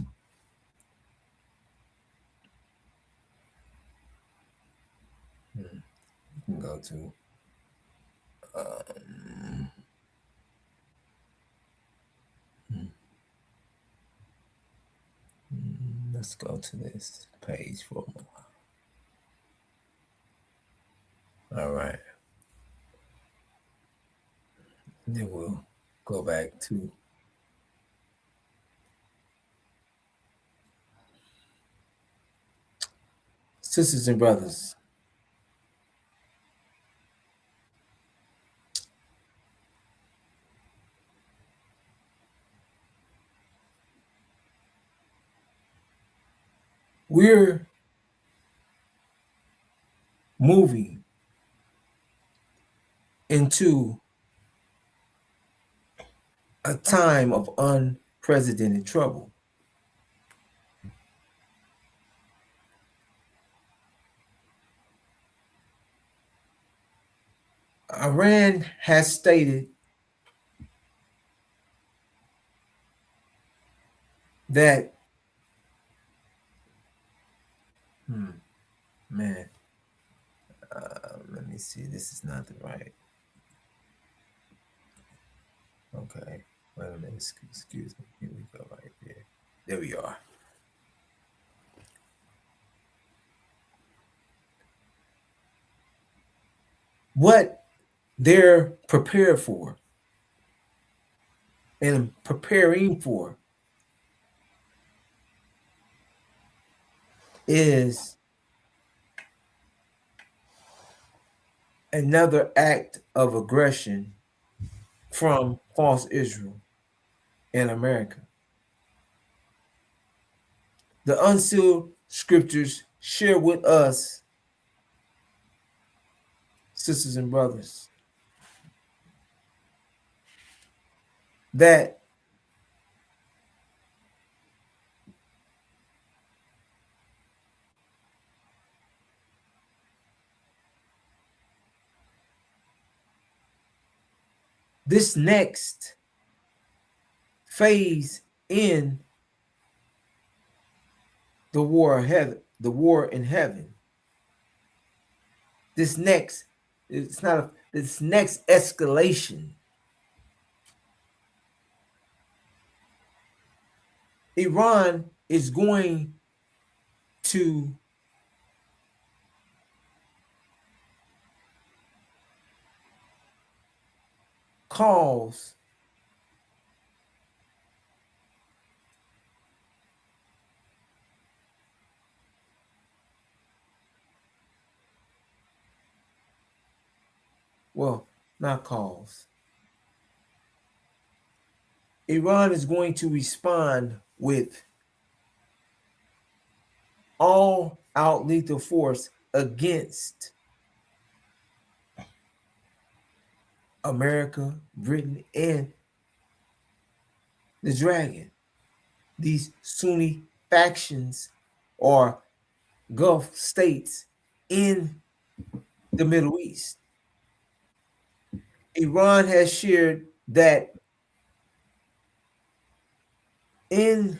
you can go to let's go to this page for a moment. All right. And then we'll go back to sisters and brothers. We're moving into a time of unprecedented trouble. Iran has stated that let me see, this is not the right. Okay, wait a minute, excuse me. Here we go, right there. There we are. What they're prepared for and preparing for is another act of aggression from false Israel in America. The unsealed scriptures share with us, sisters and brothers, that this next phase in the war in heaven, this next, it's not this next escalation. Iran is going to cause well, not cause. Iran is going to respond with all out lethal force against America, Britain, and the Dragon. These Sunni factions or Gulf states in the Middle East. Iran has shared that in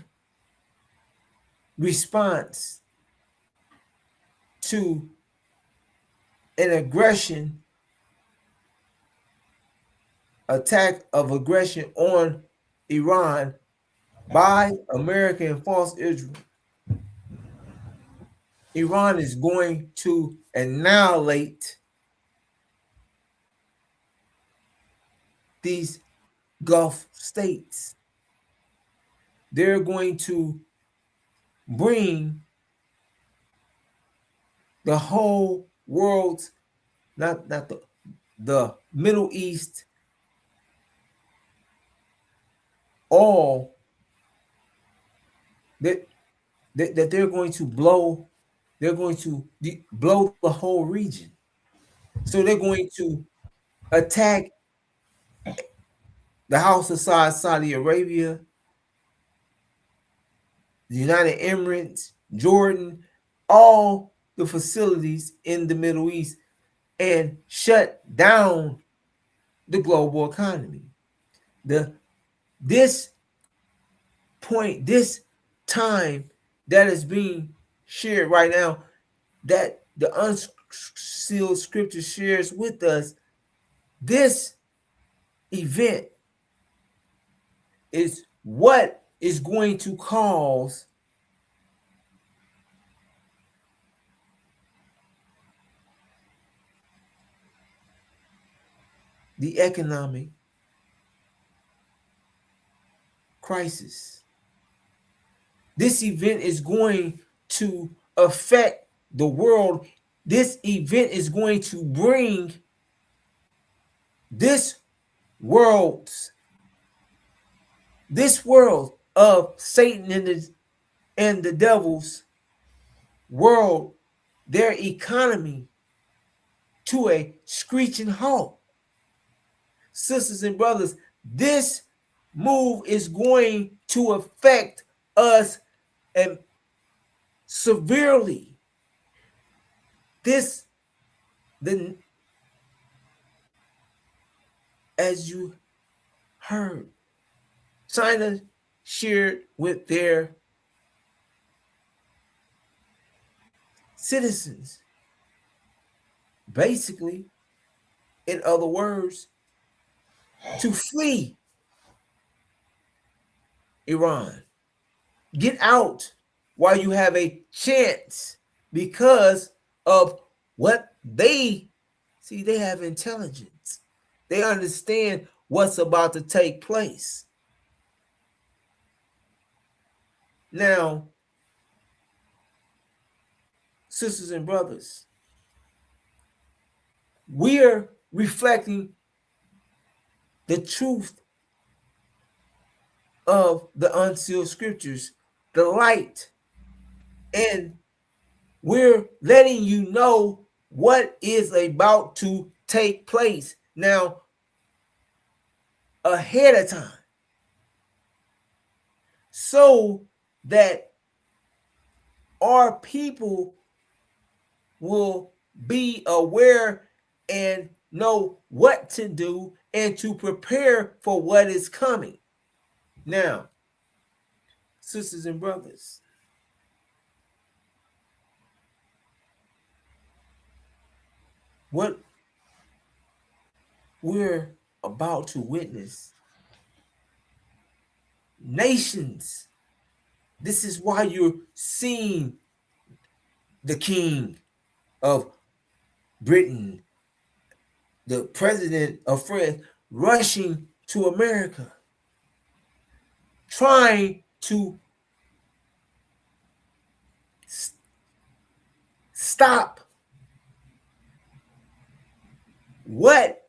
response to an attack of aggression on Iran by America and false Israel, Iran is going to annihilate these Gulf states. They're going to bring the whole world's, not the Middle East, all that they're going to blow. They're going to blow the whole region. So they're going to attack the House of Saudi Arabia, the United Emirates, Jordan, all the facilities in the Middle East, and shut down the global economy. This time that is being shared right now, that the unsealed scripture shares with us, this event is what is going to cause the economic crisis. This event is going to affect the world. This event is going to bring this world of Satan and the devil's world, their economy, to a screeching halt. Sisters and brothers, this move is going to affect us and severely. As you heard, China shared with their citizens, basically, in other words, to flee Iran. Get out while you have a chance, because of what they see. They have intelligence. They understand what's about to take place. Now, sisters and brothers, we're reflecting the truth of the unsealed scriptures, the light, and we're letting you know what is about to take place now ahead of time, so that our people will be aware and know what to do and to prepare for what is coming. Now, sisters and brothers, what we're about to witness nations. This is why you're seeing the king of Britain, the president of France, rushing to America, trying to stop what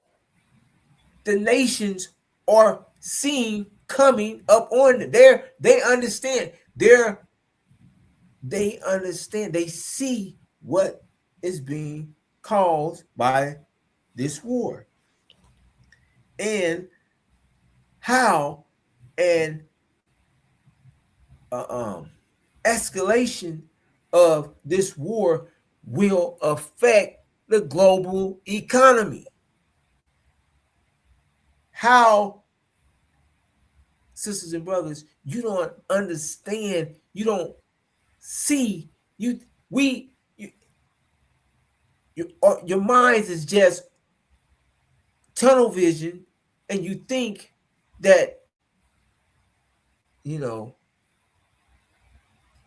the nations are seeing coming up on there. They understand. They understand. They see what is being caused by this war, and how an escalation of this war will affect the global economy. How, sisters and brothers, you don't understand, you don't see, your minds is just tunnel vision, and you think that,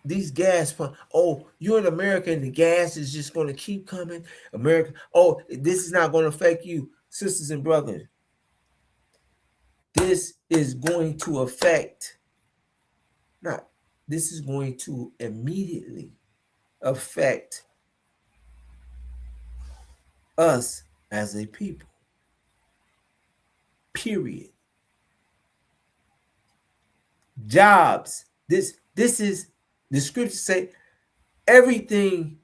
these gas pumps, oh, you're in America and the gas is just going to keep coming. America, oh, this is not going to affect you. Sisters and brothers, this is going to affect, this is going to immediately affect us as a people. Period. Jobs. This is, the scriptures say, everything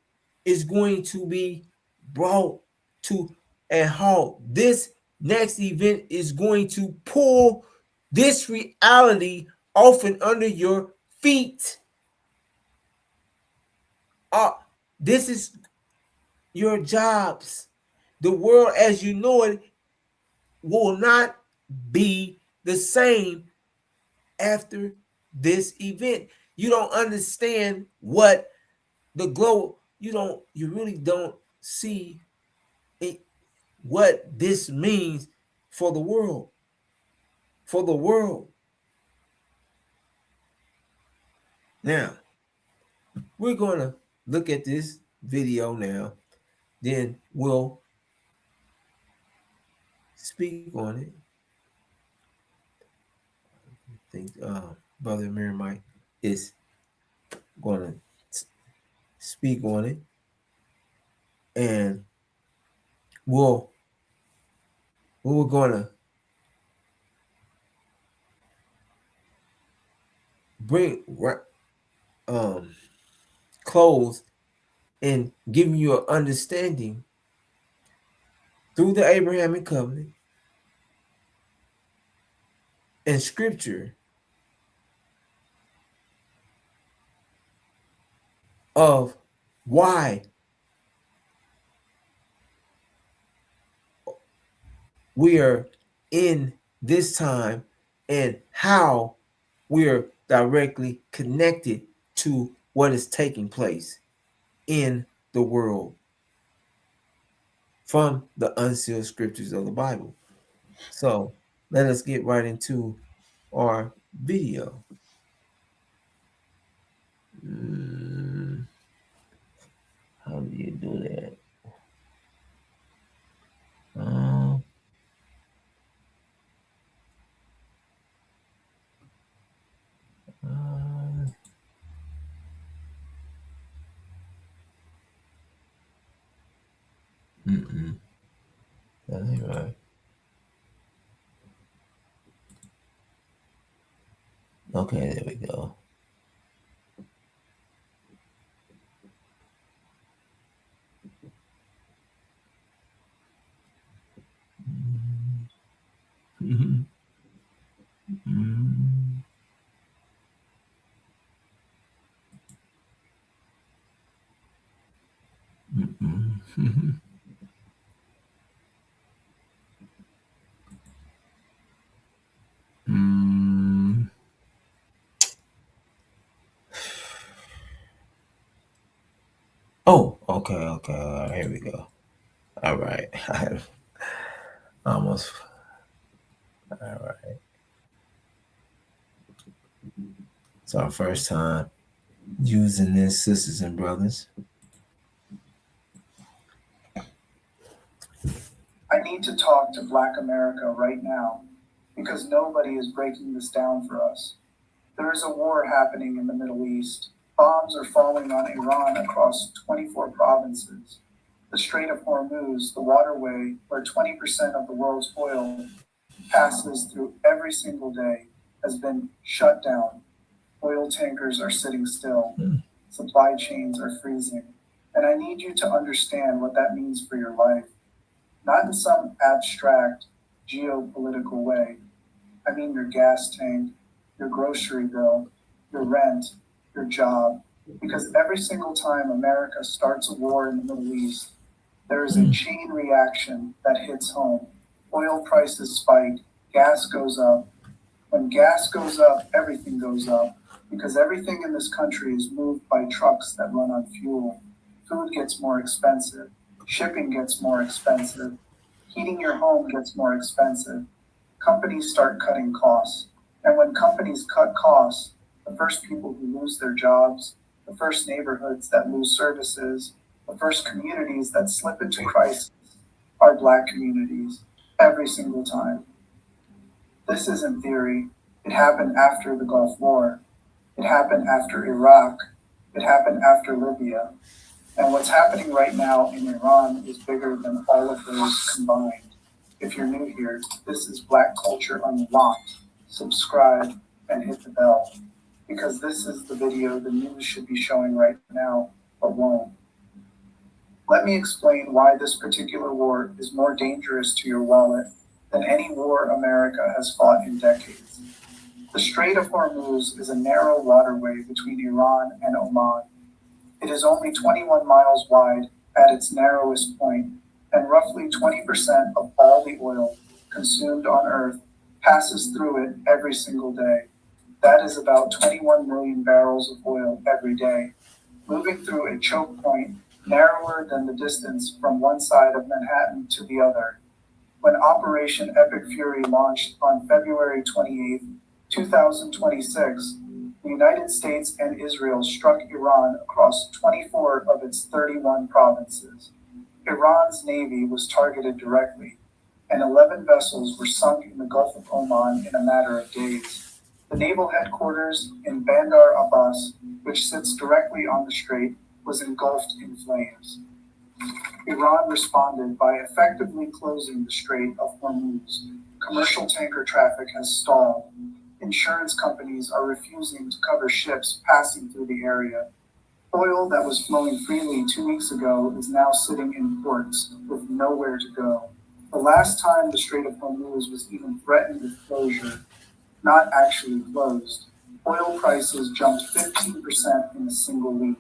is going to be brought to a halt. This next event is going to pull this reality off and under your feet. This is your jobs. The world as you know it will not be the same after this event. You don't understand what the globe, you really don't see it, what this means for the world. For the world. Now, we're going to look at this video now. Then we'll speak on it. I think Brother Miramite is going to speak on it, and we're going to bring close and giving you an understanding through the Abrahamic covenant and scripture of why we are in this time and how we are directly connected to what is taking place in the world from the unsealed scriptures of the Bible. So let us get right into our video. How do you do that? That ain't right. Okay, there we go. Oh, okay. All right, here we go. All right. Almost. All right. It's our first time using this, sisters and brothers. I need to talk to Black America right now because nobody is breaking this down for us. There is a war happening in the Middle East. Bombs are falling on Iran across 24 provinces. The Strait of Hormuz, the waterway where 20% of the world's oil passes through every single day, has been shut down. Oil tankers are sitting still. Supply chains are freezing. And I need you to understand what that means for your life. Not in some abstract geopolitical way. I mean your gas tank, your grocery bill, your rent, your job. Because every single time America starts a war in the Middle East, there is a chain reaction that hits home. Oil prices spike, gas goes up. When gas goes up, everything goes up. Because everything in this country is moved by trucks that run on fuel. Food gets more expensive. Shipping gets more expensive. Heating your home gets more expensive. Companies start cutting costs. And when companies cut costs, the first people who lose their jobs, the first neighborhoods that lose services, the first communities that slip into crisis are Black communities, every single time. This isn't theory. It happened after the Gulf War. It happened after Iraq. It happened after Libya. And what's happening right now in Iran is bigger than all of those combined. If you're new here, this is Black Culture Unlocked. Subscribe and hit the bell, because this is the video the news should be showing right now, but won't. Let me explain why this particular war is more dangerous to your wallet than any war America has fought in decades. The Strait of Hormuz is a narrow waterway between Iran and Oman. It is only 21 miles wide at its narrowest point, and roughly 20% of all the oil consumed on Earth passes through it every single day. That is about 21 million barrels of oil every day, moving through a choke point narrower than the distance from one side of Manhattan to the other. When Operation Epic Fury launched on February 28, 2026, the United States and Israel struck Iran across 24 of its 31 provinces. Iran's navy was targeted directly, and 11 vessels were sunk in the Gulf of Oman in a matter of days. The naval headquarters in Bandar Abbas, which sits directly on the strait, was engulfed in flames. Iran responded by effectively closing the Strait of Hormuz. Commercial tanker traffic has stalled. Insurance companies are refusing to cover ships passing through the area. Oil that was flowing freely 2 weeks ago is now sitting in ports with nowhere to go. The last time the Strait of Hormuz was even threatened with closure, not actually closed, oil prices jumped 15% in a single week.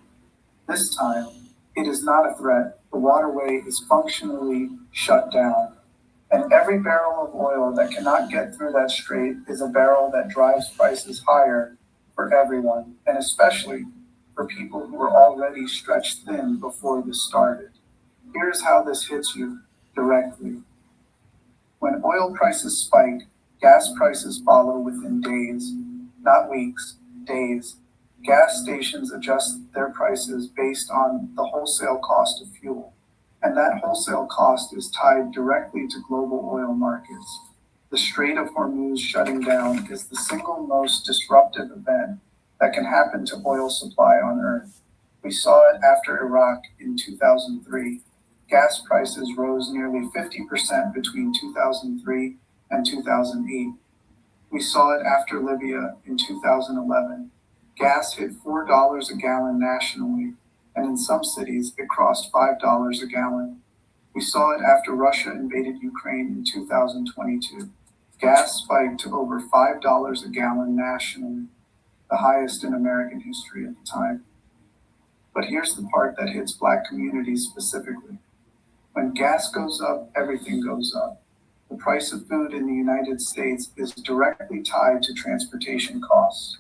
This time, it is not a threat. The waterway is functionally shut down. And every barrel of oil that cannot get through that strait is a barrel that drives prices higher for everyone, and especially for people who were already stretched thin before this started. Here's how this hits you directly. When oil prices spike, gas prices follow within days, not weeks, days. Gas stations adjust their prices based on the wholesale cost of fuel. And that wholesale cost is tied directly to global oil markets. The Strait of Hormuz shutting down is the single most disruptive event that can happen to oil supply on Earth. We saw it after Iraq in 2003. Gas prices rose nearly 50% between 2003 and 2008. We saw it after Libya in 2011. Gas hit $4 a gallon nationally, and in some cities it crossed $5 a gallon. We saw it after Russia invaded Ukraine in 2022. Gas spiked to over $5 a gallon nationally, the highest in American history at the time. But here's the part that hits Black communities specifically. When gas goes up, everything goes up. The price of food in the United States is directly tied to transportation costs.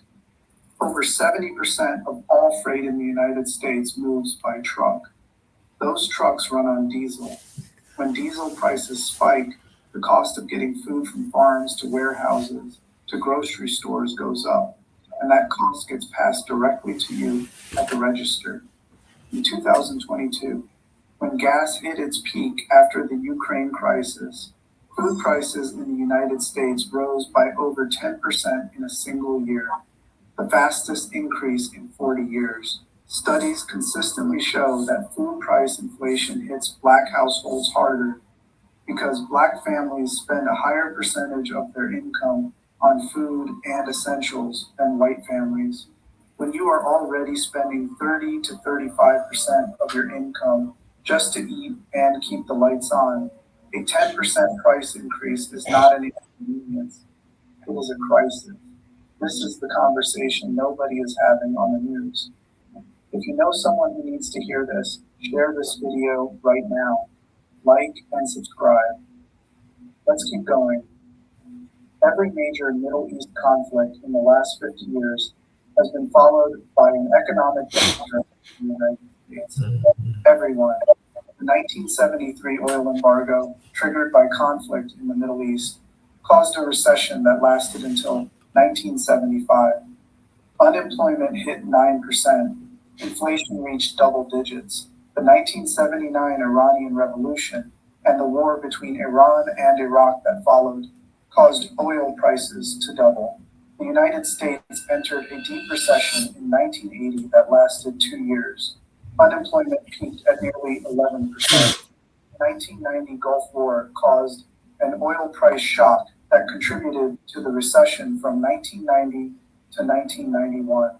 Over 70% of all freight in the United States moves by truck. Those trucks run on diesel. When diesel prices spike, The cost of getting food from farms to warehouses to grocery stores goes up, and that cost gets passed directly to you at the register. In 2022, when gas hit its peak after the Ukraine crisis, food prices in the United States rose by over 10% in a single year, the fastest increase in 40 years. Studies consistently show that food price inflation hits Black households harder because Black families spend a higher percentage of their income on food and essentials than white families. When you are already spending 30 to 35% of your income just to eat and keep the lights on, a 10% price increase is not an inconvenience. It is a crisis. This is the conversation nobody is having on the news. If you know someone who needs to hear this, share this video right now. Like and subscribe. Let's keep going. Every major Middle East conflict in the last 50 years has been followed by an economic downturn in the United States. Everyone. The 1973 oil embargo, triggered by conflict in the Middle East, caused a recession that lasted until 1975. Unemployment hit 9%. Inflation reached double digits. The 1979 Iranian Revolution and the war between Iran and Iraq that followed caused oil prices to double. The United States entered a deep recession in 1980 that lasted 2 years. Unemployment peaked at nearly 11%. The 1990 Gulf War caused an oil price shock that contributed to the recession from 1990 to 1991.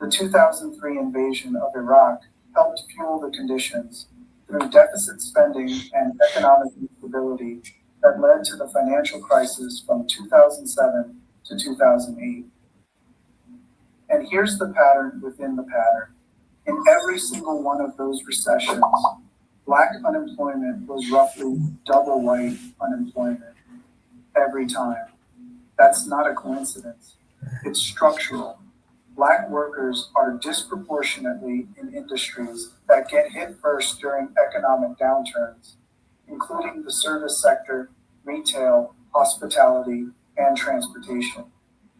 The 2003 invasion of Iraq helped fuel the conditions through deficit spending and economic instability that led to the financial crisis from 2007 to 2008. And here's the pattern within the pattern. In every single one of those recessions, Black unemployment was roughly double white unemployment every time. That's not a coincidence. It's structural. Black workers are disproportionately in industries that get hit first during economic downturns, including the service sector, retail, hospitality, and transportation.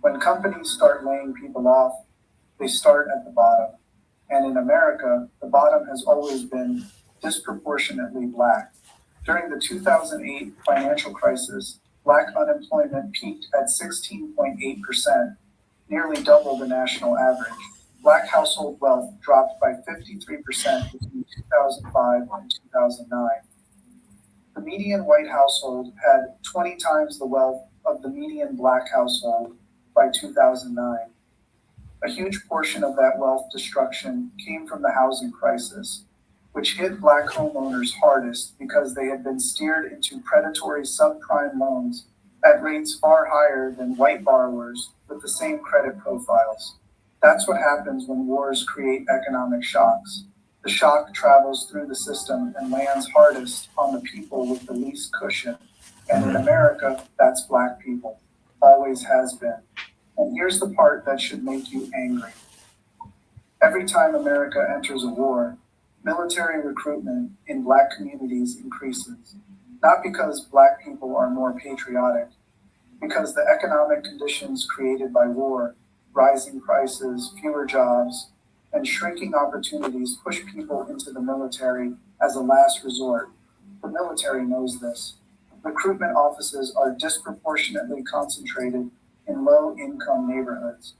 When companies start laying people off, they start at the bottom. And in America, the bottom has always been disproportionately Black. During the 2008 financial crisis, Black unemployment peaked at 16.8%, nearly double the national average. Black household wealth dropped by 53% between 2005 and 2009. The median white household had 20 times the wealth of the median Black household by 2009. A huge portion of that wealth destruction came from the housing crisis, which hit Black homeowners hardest because they had been steered into predatory subprime loans at rates far higher than white borrowers with the same credit profiles. That's what happens when wars create economic shocks. The shock travels through the system and lands hardest on the people with the least cushion. And in America, that's Black people. Always has been. And here's the part that should make you angry. Every time America enters a war, military recruitment in Black communities increases. Not because Black people are more patriotic, because the economic conditions created by war, rising prices, fewer jobs, and shrinking opportunities push people into the military as a last resort. The military knows this. Recruitment offices are disproportionately concentrated in low-income neighborhoods.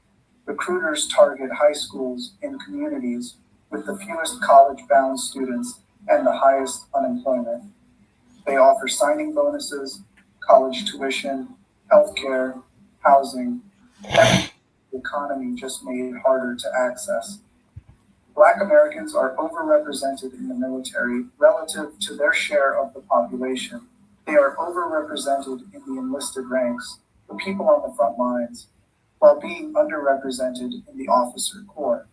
Recruiters target high schools in communities with the fewest college-bound students and the highest unemployment. They offer signing bonuses, college tuition, healthcare, housing, everything the economy just made harder to access. Black Americans are overrepresented in the military relative to their share of the population. They are overrepresented in the enlisted ranks, the people on the front lines, while being underrepresented in the officer corps.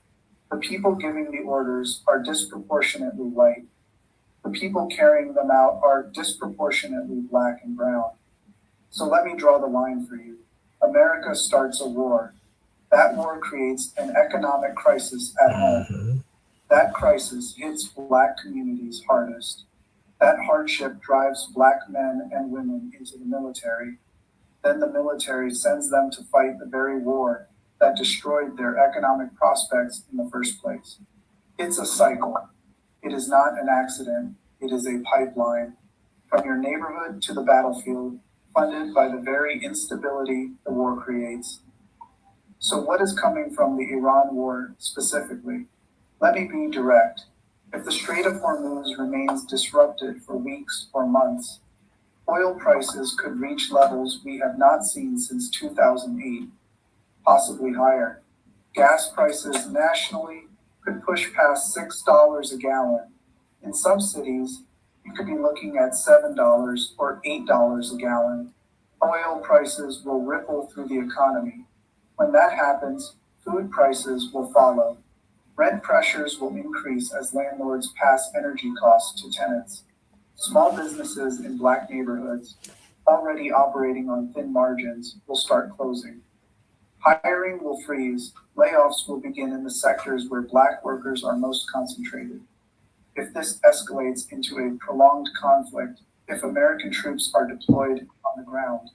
The people giving the orders are disproportionately white. The people carrying them out are disproportionately Black and brown. So let me draw the line for you. America starts a war. That war creates an economic crisis at home. That crisis hits Black communities hardest. That hardship drives Black men and women into the military. Then the military sends them to fight the very war that destroyed their economic prospects in the first place. It's a cycle. It is not an accident. It is a pipeline from your neighborhood to the battlefield, funded by the very instability the war creates. So what is coming from the Iran war specifically? Let me be direct. If the Strait of Hormuz remains disrupted for weeks or months, oil prices could reach levels we have not seen since 2008, possibly higher. Gas prices nationally could push past $6 a gallon. In some cities, you could be looking at $7 or $8 a gallon. Oil prices will ripple through the economy. When that happens, food prices will follow. Rent pressures will increase as landlords pass energy costs to tenants. Small businesses in Black neighborhoods, already operating on thin margins, will start closing. Hiring will freeze. Layoffs will begin in the sectors where Black workers are most concentrated. If this escalates into a prolonged conflict, if American troops are deployed on the ground,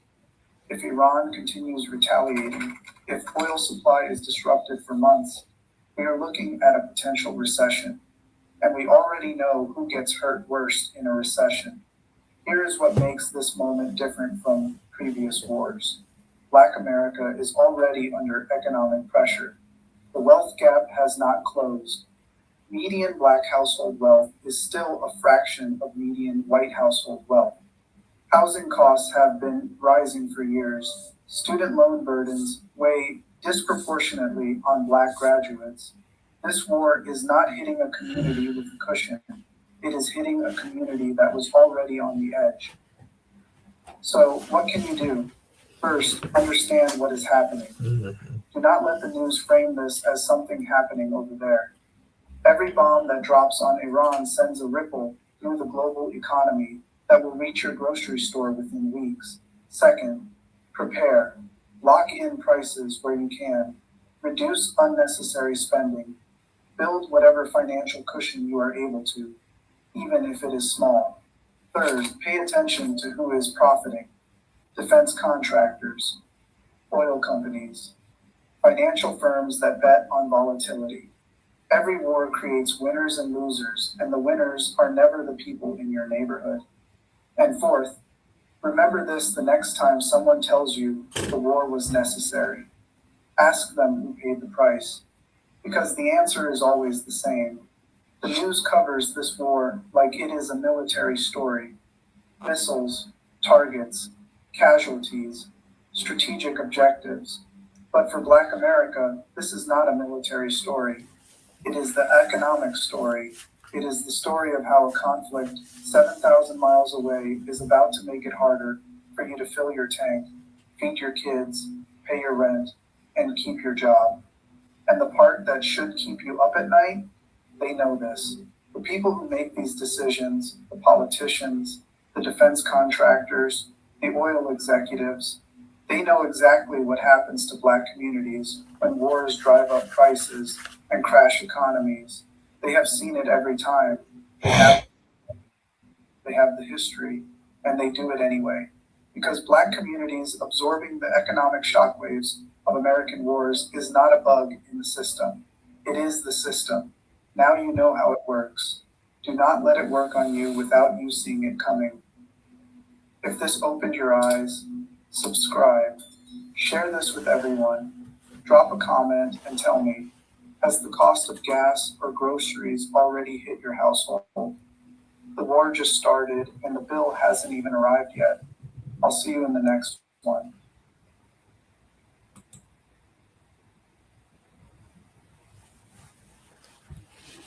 if Iran continues retaliating, if oil supply is disrupted for months, we are looking at a potential recession. And we already know who gets hurt worst in a recession. Here is what makes this moment different from previous wars. Black America is already under economic pressure. The wealth gap has not closed. Median Black household wealth is still a fraction of median white household wealth. Housing costs have been rising for years. Student loan burdens weigh disproportionately on Black graduates. This war is not hitting a community with a cushion. It is hitting a community that was already on the edge. So what can you do? First, understand what is happening. Do not let the news frame this as something happening over there. Every bomb that drops on Iran sends a ripple through the global economy that will reach your grocery store within weeks. Second, prepare. Lock in prices where you can. Reduce unnecessary spending. Build whatever financial cushion you are able to, even if it is small. Third, pay attention to who is profiting. Defense contractors, oil companies, financial firms that bet on volatility. Every war creates winners and losers, and the winners are never the people in your neighborhood. And fourth, remember this the next time someone tells you the war was necessary. Ask them who paid the price, because the answer is always the same. The news covers this war like it is a military story. Missiles, targets, casualties, strategic objectives. But for Black America, this is not a military story. It is the economic story. It is the story of how a conflict 7,000 miles away is about to make it harder for you to fill your tank, feed your kids, pay your rent, and keep your job. And the part that should keep you up at night, they know this. The people who make these decisions, the politicians, the defense contractors, the oil executives, they know exactly what happens to Black communities when wars drive up prices and crash economies. They have seen it every time. They have the history, and they do it anyway. Because Black communities absorbing the economic shockwaves of American wars is not a bug in the system. It is the system. Now you know how it works. Do not let it work on you without you seeing it coming. If this opened your eyes, subscribe, share this with everyone, drop a comment and tell me, has the cost of gas or groceries already hit your household? The war just started and the bill hasn't even arrived yet. I'll see you in the next one.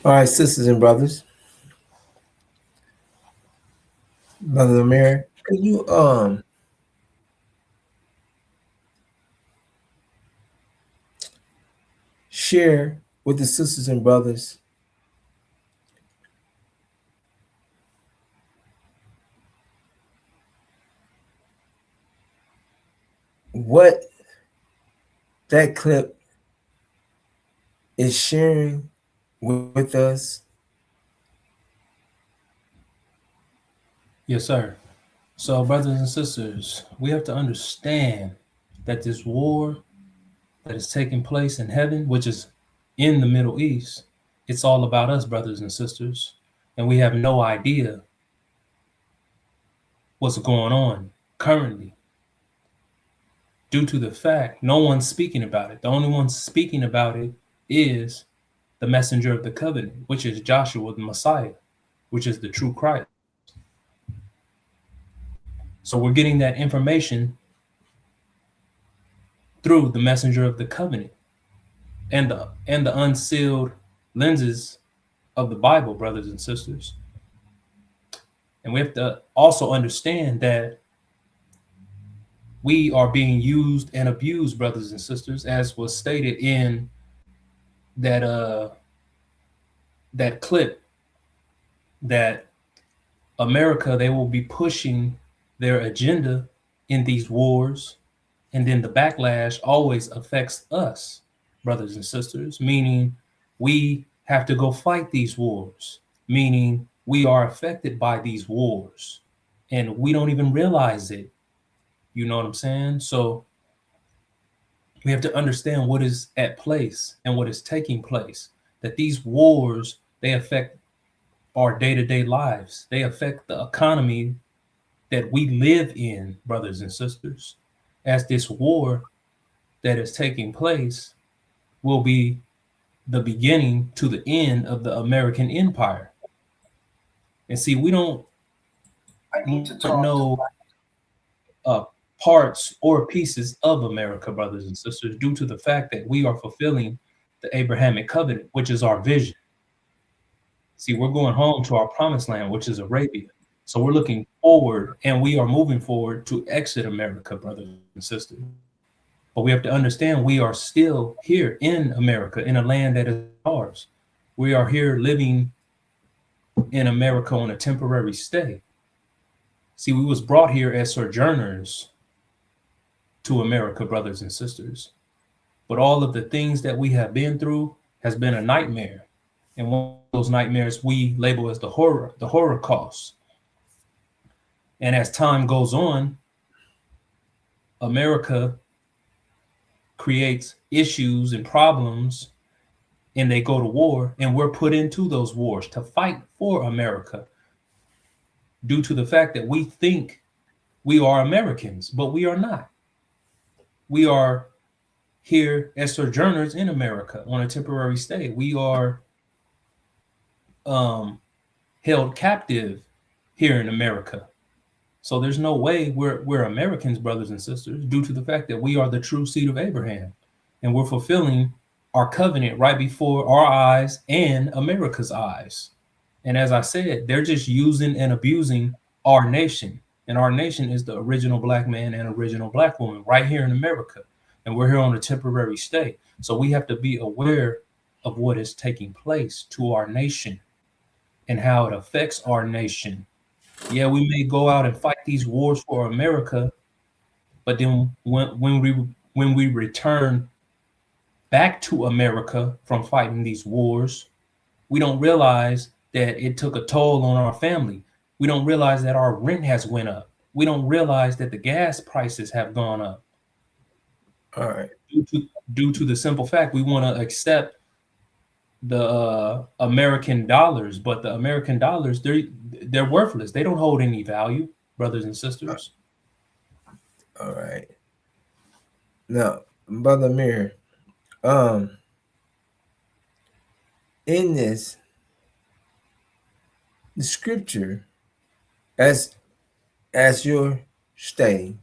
All right, sisters and brothers. Brother Amir, could you share with the sisters and brothers what that clip is sharing with us Yes, sir. So, brothers and sisters, we have to understand that this war that is taking place in heaven, which is in the Middle East, it's all about us, brothers and sisters. And we have no idea what's going on currently due to the fact no one's speaking about it. The only one speaking about it is the messenger of the covenant, which is Joshua the Messiah, which is the true Christ. So we're getting that information through the messenger of the covenant and the unsealed lenses of the Bible, brothers and sisters. And we have to also understand that we are being used and abused, brothers and sisters, as was stated in that that clip, that America, they will be pushing their agenda in these wars, and then the backlash always affects us, brothers and sisters, meaning we have to go fight these wars, meaning we are affected by these wars and we don't even realize it. You know what I'm saying? So we have to understand what is at place and what is taking place, that these wars, they affect our day-to-day lives. They affect the economy that we live in, brothers and sisters, as this war that is taking place will be the beginning to the end of the American empire. And see, we don't I need to talk know parts or pieces of America, brothers and sisters, due to the fact that we are fulfilling the Abrahamic covenant, which is our vision. See, we're going home to our promised land, which is Arabia. So we're looking forward and we are moving forward to exit America, brothers and sisters. But we have to understand we are still here in America, in a land that is ours. We are here living in America on a temporary stay. See, we was brought here as sojourners to America, brothers and sisters. But all of the things that we have been through has been a nightmare. And one of those nightmares we label as the Holocaust. And as time goes on, America creates issues and problems, and they go to war, and we're put into those wars to fight for America due to the fact that we think we are Americans, but we are not. We are here as sojourners in America on a temporary stay. We are held captive here in America. So there's no way we're Americans, brothers and sisters, due to the fact that we are the true seed of Abraham, and we're fulfilling our covenant right before our eyes and America's eyes. And as I said, they're just using and abusing our nation. And our nation is the original black man and original black woman right here in America. And we're here on a temporary stay. So we have to be aware of what is taking place to our nation and how it affects our nation. Yeah, we may go out and fight these wars for America, but then when we return back to America from fighting these wars, we don't realize that it took a toll on our family. We don't realize that our rent has went up. We don't realize that the gas prices have gone up. All right. Due to the simple fact we want to accept the American dollars, but the American dollars, they're worthless. They don't hold any value, brothers and sisters. All right. Now, Brother Amir, in this, the scripture, as you're stating,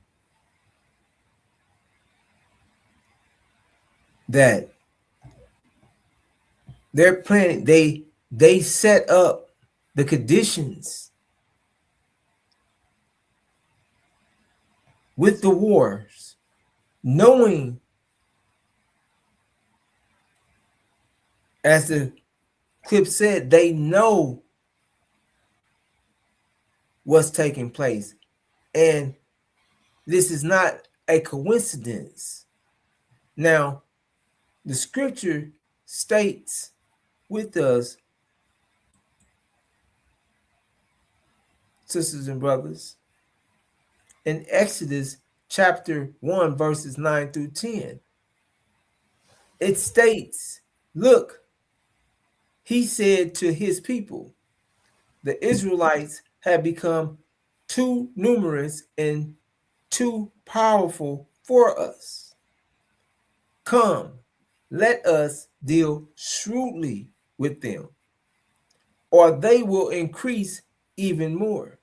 that they're planning, they set up the conditions with the wars, knowing, as the clip said, they know what's taking place. And this is not a coincidence. Now, the scripture states with us sisters and brothers, in Exodus chapter 1, verses 9 through 10, it states, look, he said to his people, the Israelites have become too numerous and too powerful for us. Come, let us deal shrewdly with them, or they will increase even more.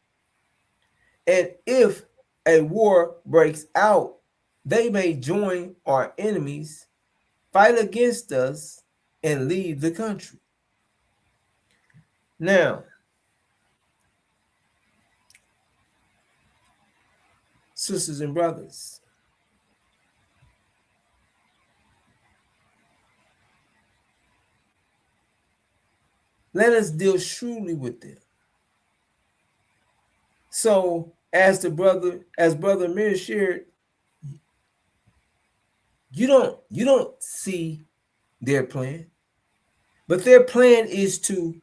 And if a war breaks out, they may join our enemies, fight against us, and leave the country. Now, sisters and brothers, let us deal shrewdly with them. So, as brother Mir shared, you don't see their plan, but their plan is to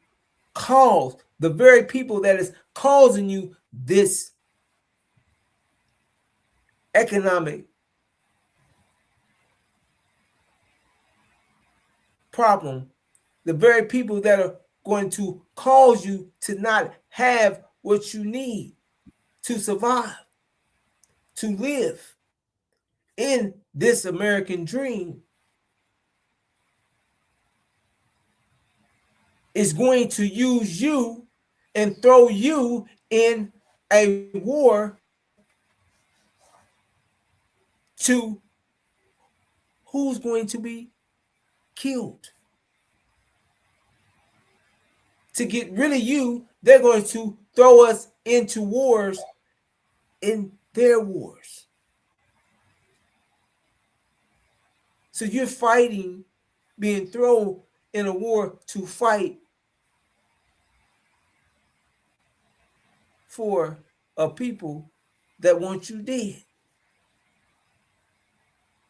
cause the very people that is causing you this economic problem, the very people that are going to cause you to not have what you need to survive, to live in this American dream, is going to use you and throw you in a war to who's going to be killed. To get rid of you, they're going to throw us into wars in their wars. So you're fighting, being thrown in a war to fight for a people that want you dead,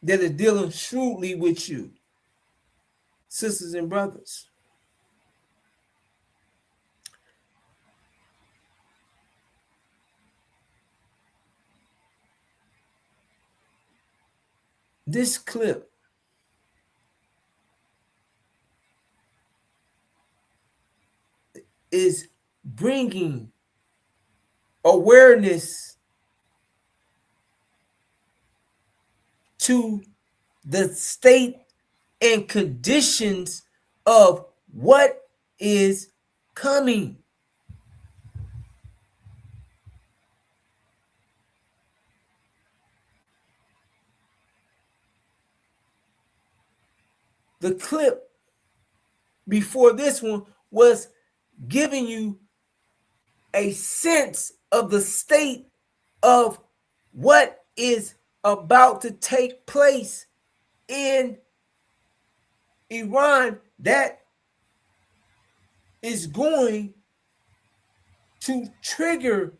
that are dealing shrewdly with you, sisters and brothers. This clip is bringing awareness to the state and conditions of what is coming. The clip before this one was giving you a sense of the state of what is about to take place in Iran that is going to trigger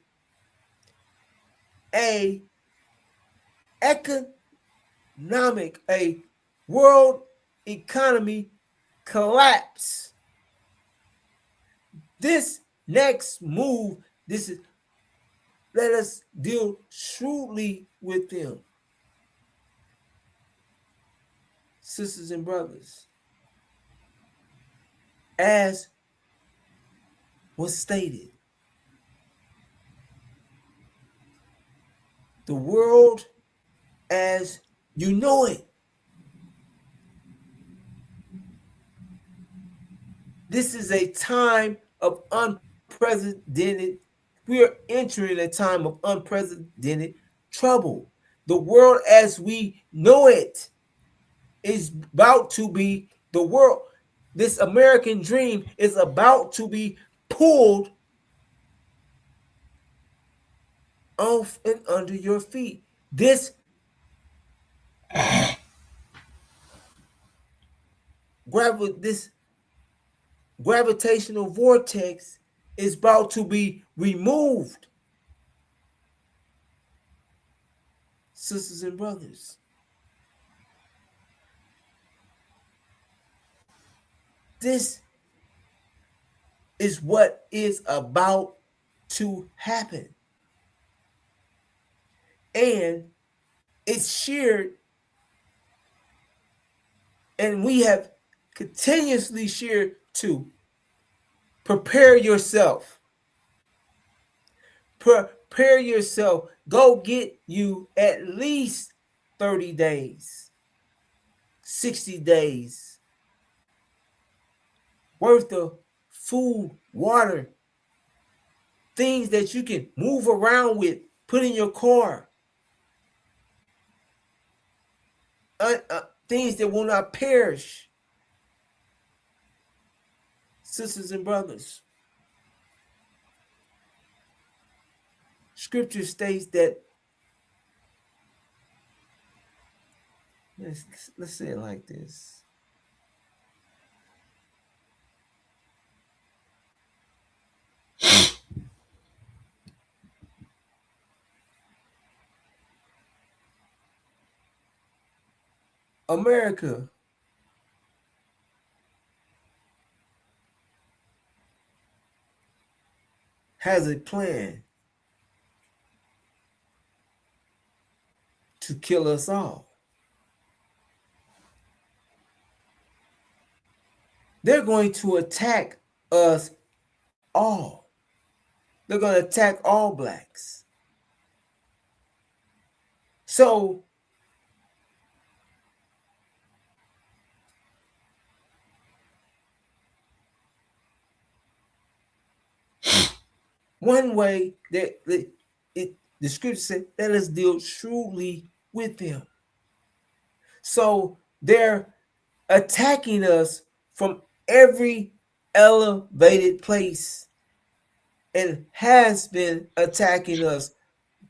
a world economy collapse. This next move, let us deal shrewdly with them. Sisters and brothers, as was stated, the world as you know it, this is a time of unprecedented, we are entering a time of unprecedented trouble. The world as we know it is about to be the world. This American dream is about to be pulled off and under your feet. This gravitational vortex is about to be removed. Sisters and brothers, this is what is about to happen. And it's shared, and we have continuously shared to prepare yourself. Prepare yourself. Go get you at least 30 days, 60 days worth of food, water, things that you can move around with, put in your car, things that will not perish. Sisters and brothers, Scripture states that, let's say it like this. America has a plan to kill us all. They're going to attack us all. They're going to attack all blacks. So one way that the scripture said, let us deal shrewdly with them. So they're attacking us from every elevated place and has been attacking us,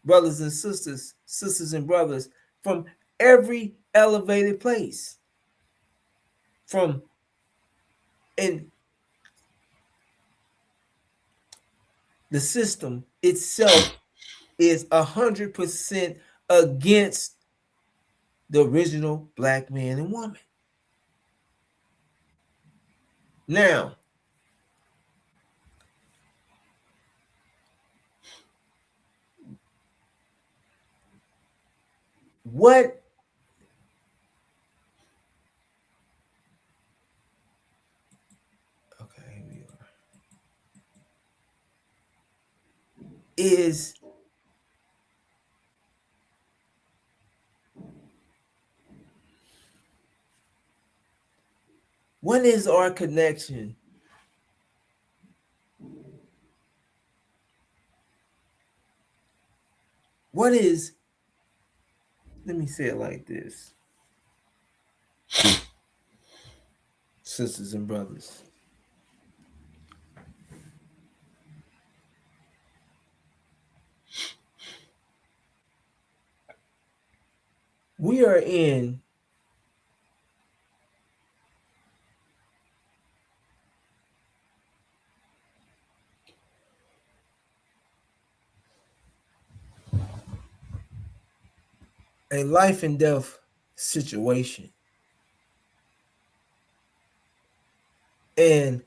brothers and sisters and brothers, from every elevated place. And the system itself is 100% against the original black man and woman. Now, what here we are. What is our connection? What is, let me say it like this, sisters and brothers. We are in a life and death situation. And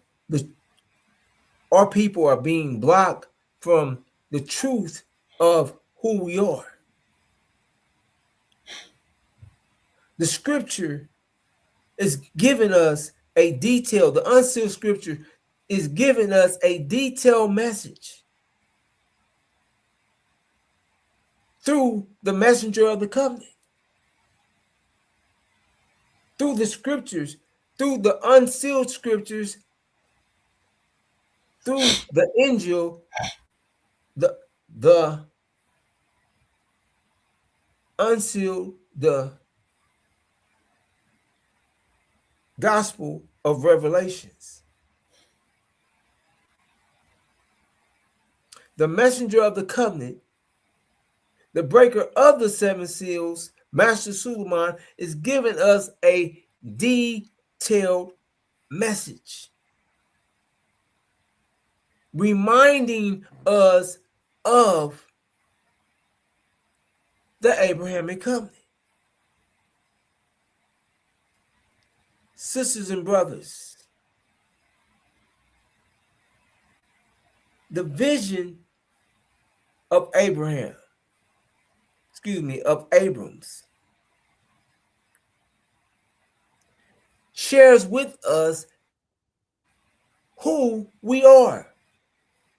our people are being blocked from the truth of who we are. The scripture is giving us a detailed, the unsealed scripture is giving us a detailed message through the messenger of the covenant, through the scriptures, through the unsealed scriptures, through the angel, the unsealed, the gospel of Revelations. The messenger of the covenant, the breaker of the seven seals, Master Suleiman, is giving us a detailed message, reminding us of the Abrahamic covenant. Sisters and brothers, the vision of Abraham, of Abrams, shares with us who we are,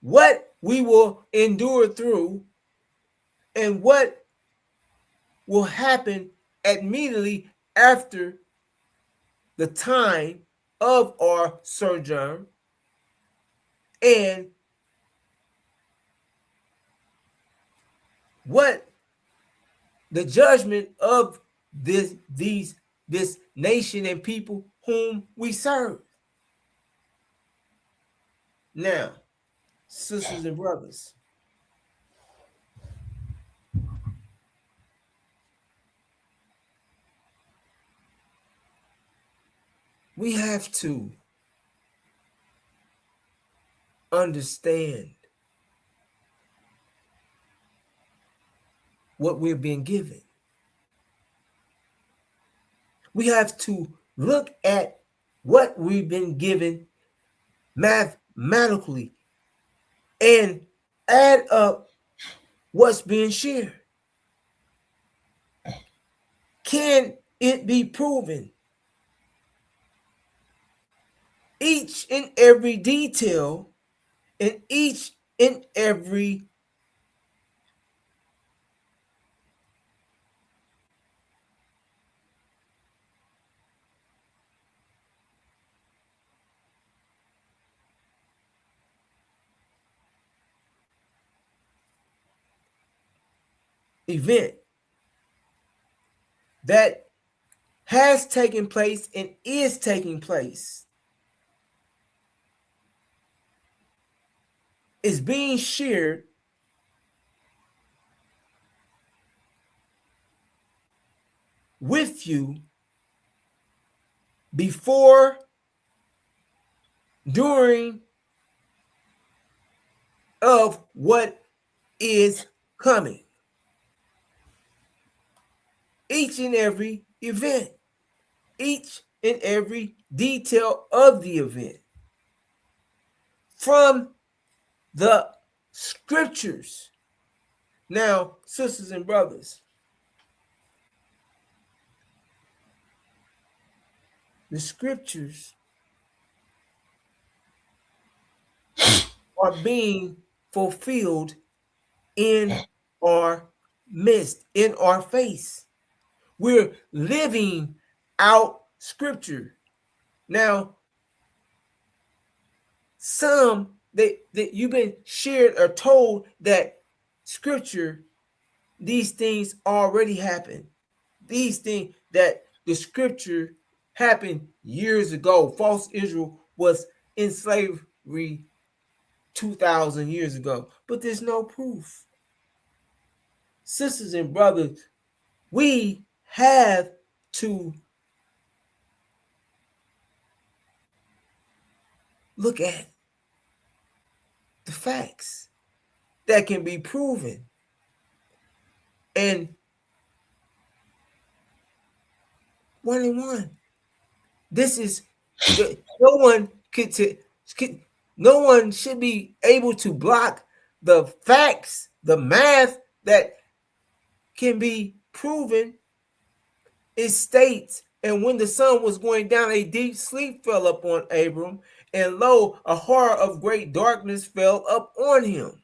what we will endure through, and what will happen immediately after the time of our sojourn, and what the judgment of this nation and people whom we serve. Now, sisters and brothers, we have to understand what we're being given. We have to look at what we've been given mathematically and add up what's being shared. Can it be proven? Each and every detail and each and every event that has taken place and is taking place is being shared with you before, during, of what is coming. Each and every event, each and every detail of the event, from the scriptures. Now, sisters and brothers, the scriptures are being fulfilled in our midst, in our face. We're living out scripture. Now, some that you've been shared or told that scripture, these things already happened. These things that the scripture happened years ago. False Israel was in slavery 2,000 years ago, but there's no proof. Sisters and brothers, we have to look at the facts that can be proven. And one and one. This is no one should be able to block the facts, the math that can be proven. It states, and when the sun was going down, a deep sleep fell upon Abram, and lo, a horror of great darkness fell up on him.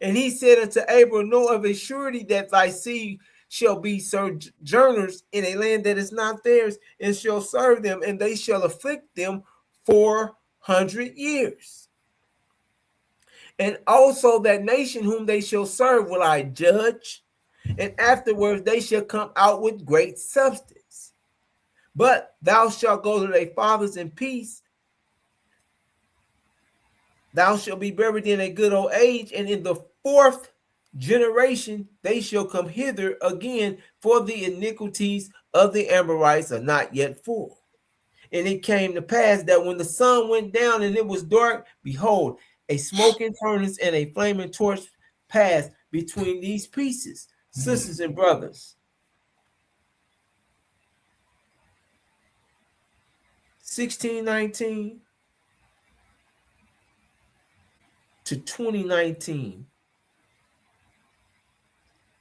And he said unto Abram, know of a surety that thy seed shall be sojourners in a land that is not theirs, and shall serve them, and they shall afflict them 400 years. And also that nation whom they shall serve will I judge, and afterwards they shall come out with great substance. But thou shalt go to thy fathers in peace. Thou shalt be buried in a good old age, and in the fourth generation they shall come hither again, for the iniquities of the Amorites are not yet full. And it came to pass that when the sun went down and it was dark, behold, a smoking furnace and a flaming torch passed between these pieces. Sisters and brothers, 1619 to 2019,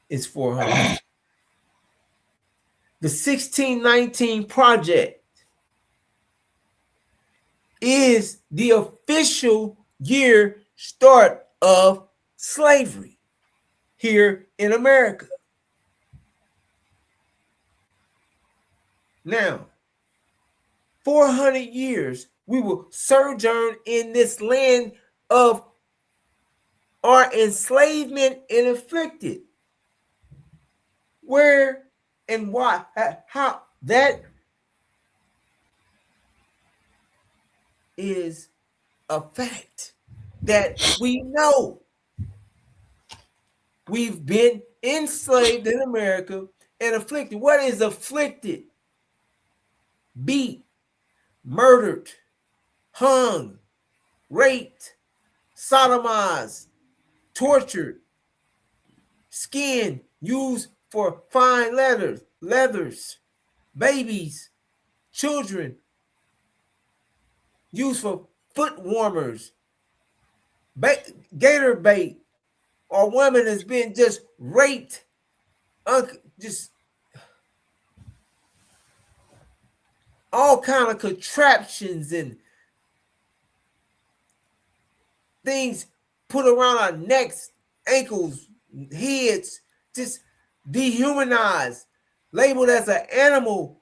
is 400. The 1619 Project is the official year start of slavery here in America. Now, 400 years we will sojourn in this land of our enslavement and afflicted. Where and why? How? That is a fact that we know. We've been enslaved in America and afflicted. What is afflicted? Beat, murdered, hung, raped, sodomized, tortured, skin used for fine leathers, babies, children, used for foot warmers, gator bait, or woman has been just raped, just all kind of contraptions and things put around our necks, ankles, heads, just dehumanized, labeled as an animal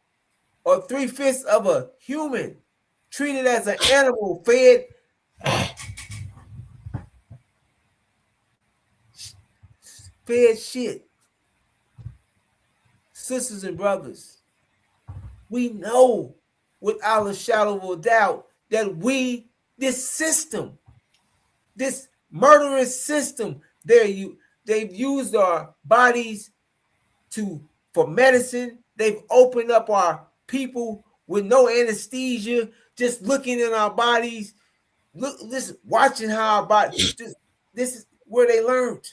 or 3/5 of a human, treated as an animal, fed shit. Sisters and brothers, we know without a shadow of a doubt that this system, this murderous system, they've used our bodies for medicine. They've opened up our people with no anesthesia, just looking in our bodies, watching how our bodies. This is where they learned.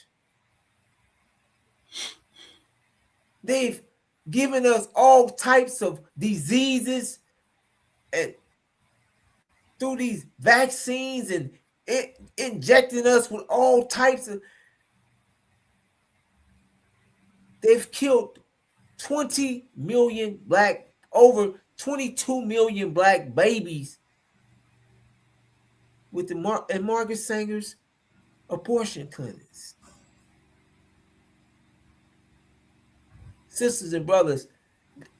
They've given us all types of diseases and through these vaccines and injecting us with all types of. They've killed 20 million over 22 million black babies with the Margaret Sanger's abortion clinics. Sisters and brothers,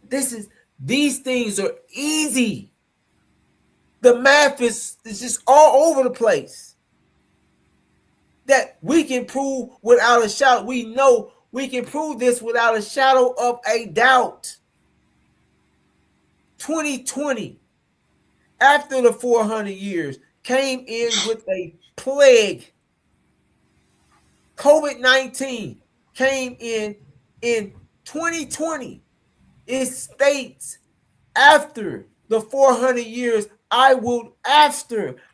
these things are easy. The math is just all over the place. That we can prove without a shadow. We know we can prove this without a shadow of a doubt. 2020, after the 400 years, came in with a plague. COVID-19 came in 2020. It states after the 400 years,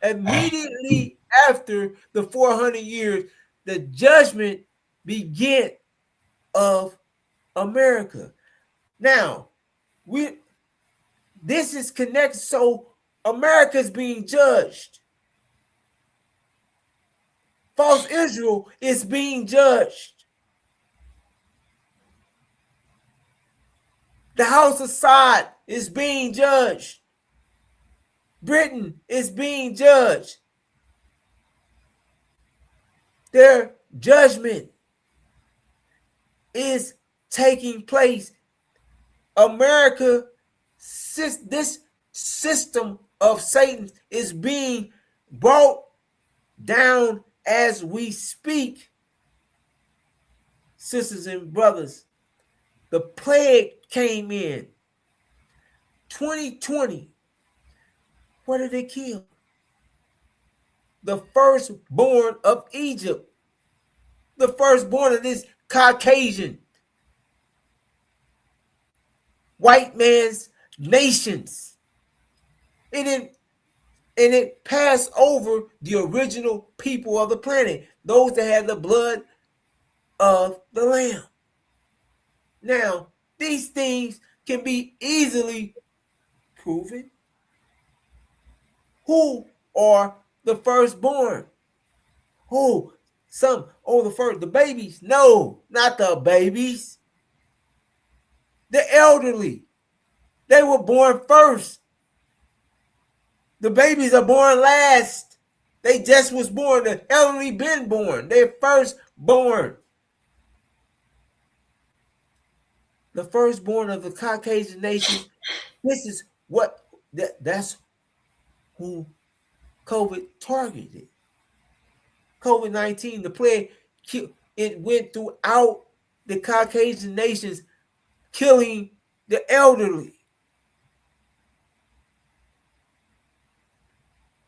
immediately after the 400 years, the judgment began of America. Now, this is connected, so America's being judged. False Israel is being judged. The House of Saud is being judged. Britain is being judged. Their judgment is taking place. America, this system of Satan is being brought down as we speak. Sisters and brothers, the plague came in 2020. What did they kill? The firstborn of Egypt, the firstborn of this Caucasian white man's nations. It passed over the original people of the planet, those that had the blood of the Lamb. Now, these things can be easily proven. Who are the firstborn? Who? Some, oh, the babies. No, not the babies. The elderly. They were born first. The babies are born last. They just was born. The elderly been born. They're first born. The firstborn of the Caucasian nation. This is what that's who COVID targeted. COVID-19, the plague, it went throughout the Caucasian nations, killing the elderly.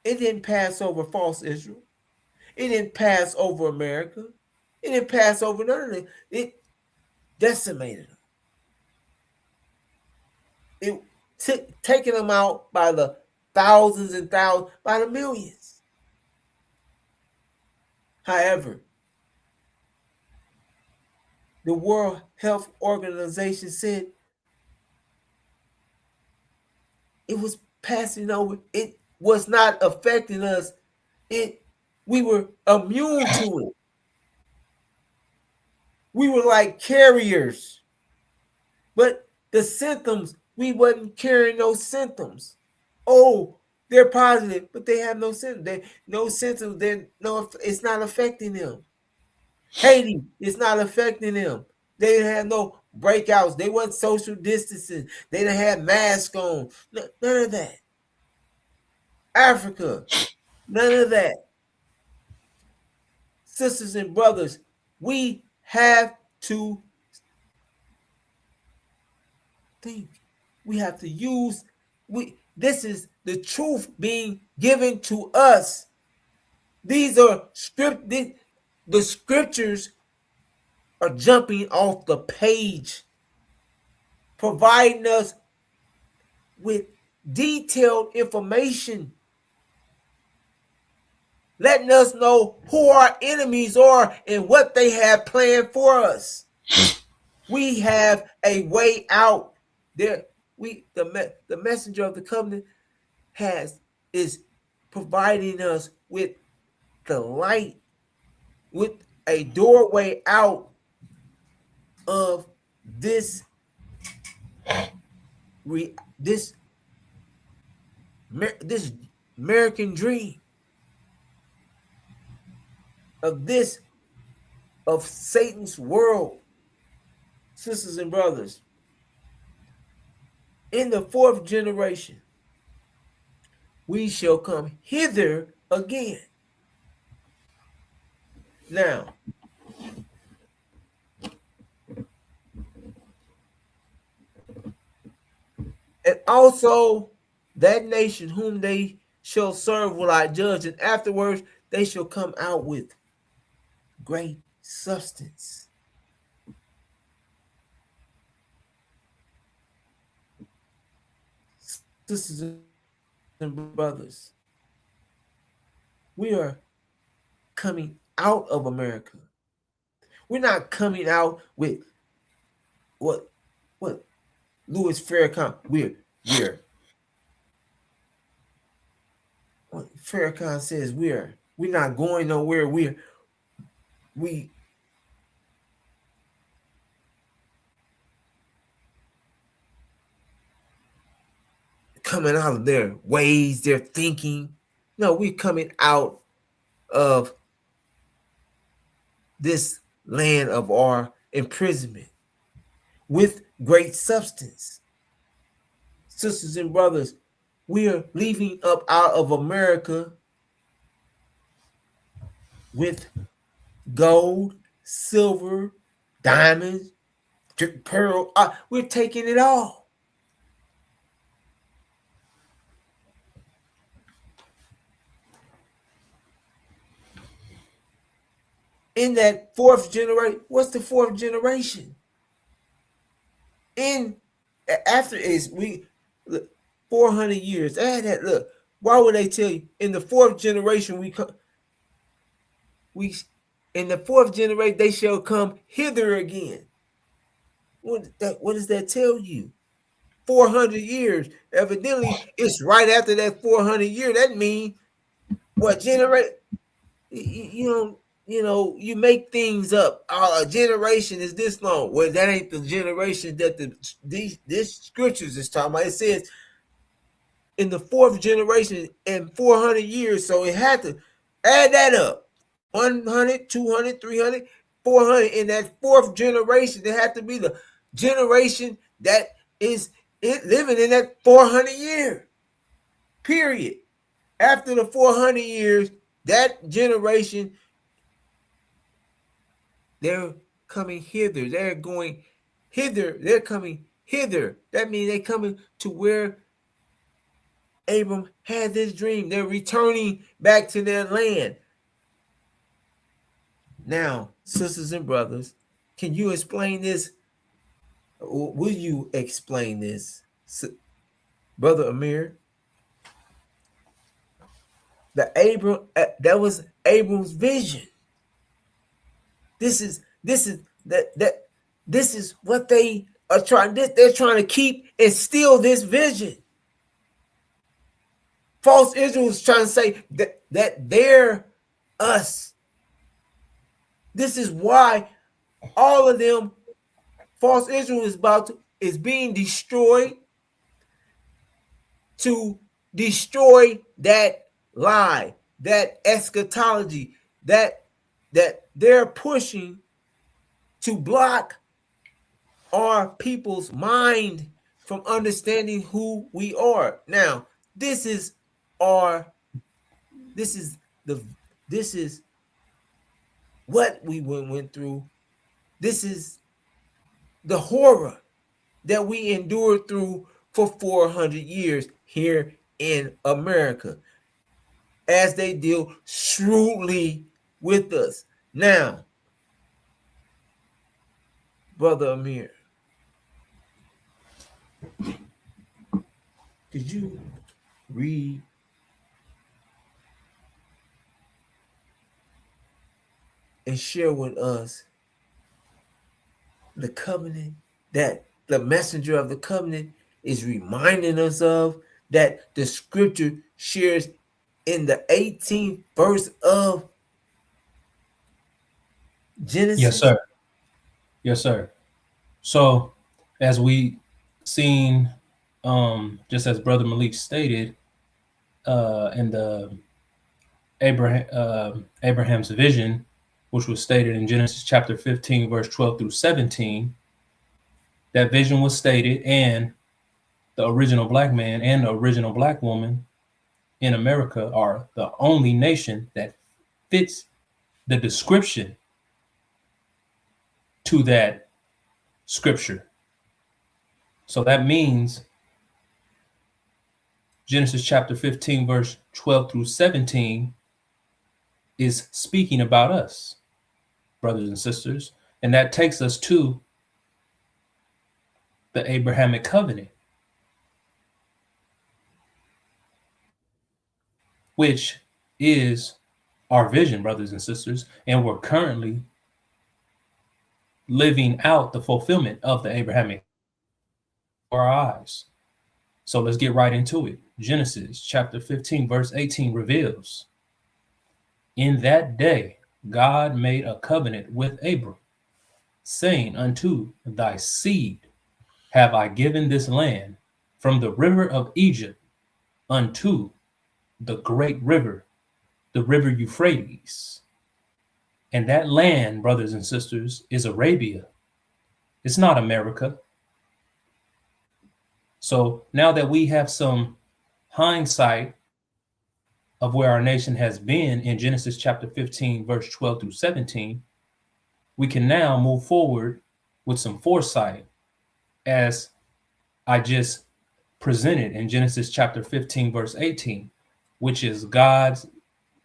It didn't pass over false Israel. It didn't pass over America. It didn't pass over none of it. It decimated them. It taking them out by the thousands and thousands, by the millions. However, the World Health Organization said it was passing over. It was not affecting us. We were immune to it. We were like carriers. But the symptoms, we wasn't carrying those symptoms. Oh, they're positive, but they have no symptoms. It's not affecting them. Haiti, it's not affecting them. They didn't have no breakouts. They wasn't social distancing. They didn't have masks on. None of that. Africa, none of that. Sisters and brothers, we have to think. We have to use. This is the truth being given to us. These are the scriptures are jumping off the page, providing us with detailed information, letting us know who our enemies are and what they have planned for us. We have a way out. The messenger of the covenant is providing us with the light, with a doorway out of this American dream, of Satan's world. Sisters and brothers, in the fourth generation, we shall come hither again. Now, and also that nation whom they shall serve will I judge, and afterwards they shall come out with great substance. Sisters and brothers, we are coming out of America. We're not coming out with what Louis Farrakhan. We're what Farrakhan says. We're not going nowhere. We coming out of their ways, their thinking. No, we're coming out of this land of our imprisonment with great substance. Sisters and brothers, we are leaving up out of America with gold, silver, diamonds, pearl. We're taking it all. In that fourth generation, what's the fourth generation? After is 400 years. Look, why would they tell you in the fourth generation in the fourth generation they shall come hither again? What does that tell you? 400 years. Evidently, it's right after that 400 year. That means what generation? You you make things up. A generation is this long. Well, that ain't the generation that this scriptures is talking about. It says in the fourth generation in 400 years. So it had to add that up. 100, 200, 300, 400. In that fourth generation, it had to be the generation that is living in that 400 year period. After the 400 years, that generation, they're coming hither. They're going hither. They're coming hither. That means they're coming to where Abram had this dream. They're returning back to their land. Now, sisters and brothers, can you explain this? Will you explain this, Brother Amir? That was Abram's vision. This is what they are trying. They're trying to keep and steal this vision. False Israel is trying to say that they're us. This is why all of them, false Israel is being destroyed, to destroy that lie, that eschatology, that they're pushing to block our people's mind from understanding who we are. Now, this is what we went through. This is the horror that we endured through for 400 years here in America, as they deal shrewdly with us. Now, Brother Amir, could you read and share with us the covenant that the messenger of the covenant is reminding us of, that the scripture shares in the 18th verse of Genesis? Yes, sir. Yes, sir. So, as we seen, just as Brother Malik stated, in the Abraham's vision, which was stated in Genesis chapter 15, verse 12 through 17, that vision was stated, and the original black man and the original black woman in America are the only nation that fits the description to that scripture. So that means Genesis chapter 15, verse 12 through 17 is speaking about us, brothers and sisters. And that takes us to the Abrahamic covenant, which is our vision, brothers and sisters. And we're currently living out the fulfillment of the Abrahamic before our eyes. So let's get right into it. Genesis chapter 15, verse 18 reveals, in that day, God made a covenant with Abram, saying, unto thy seed have I given this land, from the river of Egypt unto the great river, the river Euphrates. And that land, brothers and sisters, is Arabia. It's not America. So now that we have some hindsight of where our nation has been in Genesis chapter 15, verse 12 through 17, we can now move forward with some foresight, as I just presented in Genesis chapter 15, verse 18, which is God's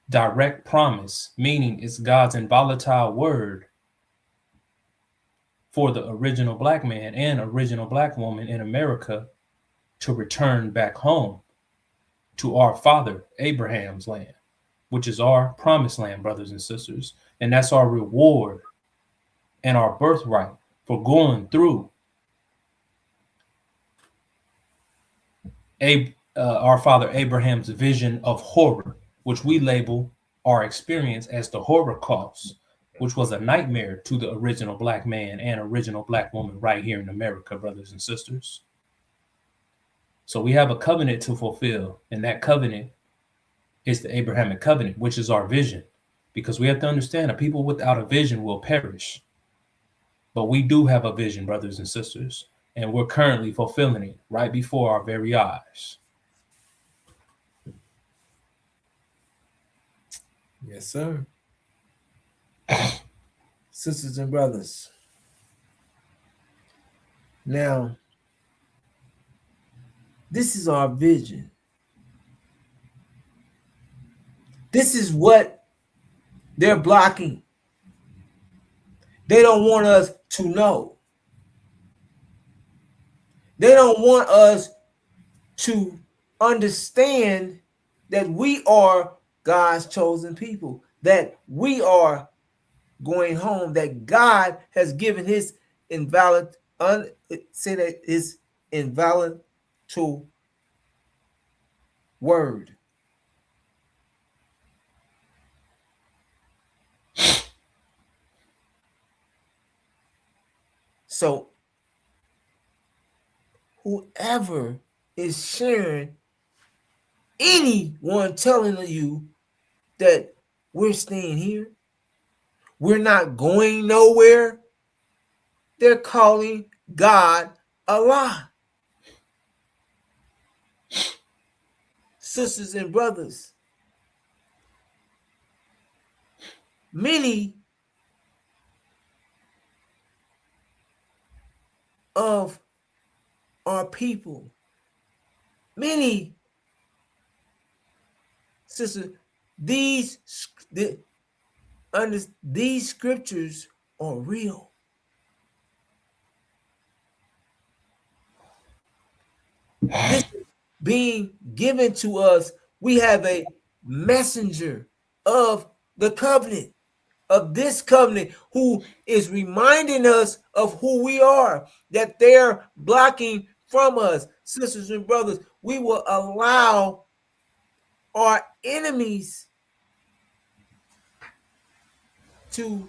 direct promise, meaning it's God's inviolable word for the original black man and original black woman in America to return back home to our father Abraham's land, which is our promised land, brothers and sisters. And that's our reward and our birthright for going through our father Abraham's vision of horror, which we label are experienced as the Holocaust, which was a nightmare to the original black man and original black woman right here in America, brothers and sisters. So we have a covenant to fulfill, and that covenant is the Abrahamic covenant, which is our vision. Because we have to understand that people without a vision will perish. But we do have a vision, brothers and sisters, and we're currently fulfilling it right before our very eyes. Yes, sir. Sisters and brothers. Now, this is our vision. This is what they're blocking. They don't want us to know. They don't want us to understand that we are God's chosen people, that we are going home, that God has given his invalid, his invalid to word. So whoever is sharing anyone telling you that we're staying here, we're not going nowhere, they're calling God a lie. Sisters and brothers, many of our people, many sisters, these scriptures are real. This is being given to us. We have a messenger of the covenant, of this covenant, who is reminding us of who we are, that they're blocking from us. Sisters and brothers, we will allow our enemies to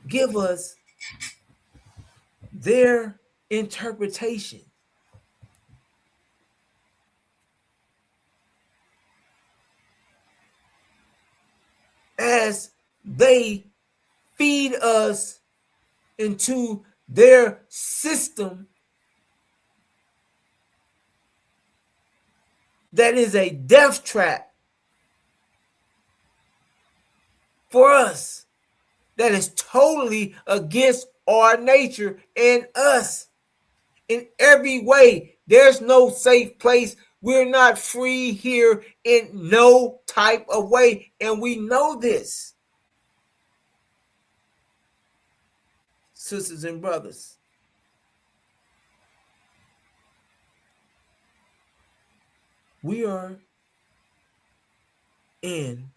give us their interpretation. As they feed us into their system that is a death trap for us, that is totally against our nature and us in every way. There's no safe place. We're not free here in no type of way, and we know this. Sisters and brothers, we are in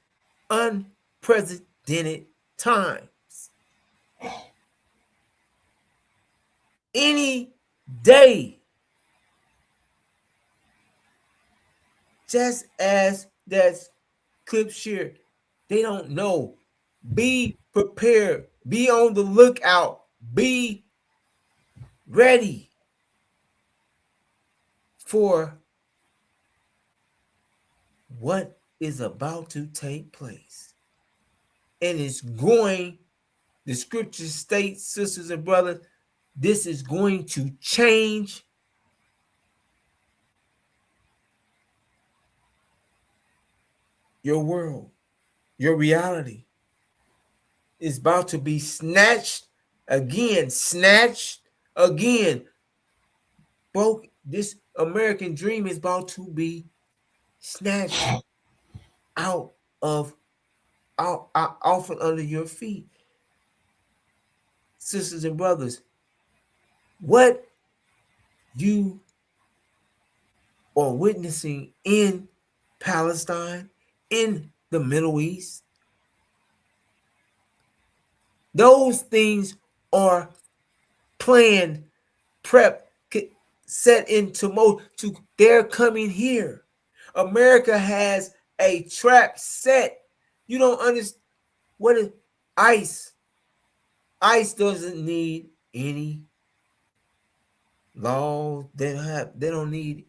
unprecedented times. Any day, just as that clip shared, they don't know. Be prepared. Be on the lookout. Be ready for what is about to take place. And it's going, the scripture states, sisters and brothers, this is going to change your world. Your reality is about to be snatched again. Broke. This American dream is about to be snatched out of off and under your feet. Sisters and brothers, what you are witnessing in Palestine, in the Middle East, those things are planned, prepped, set into motion. They're coming here. America has a trap set. You don't understand what is ICE. ICE doesn't need any laws. They don't need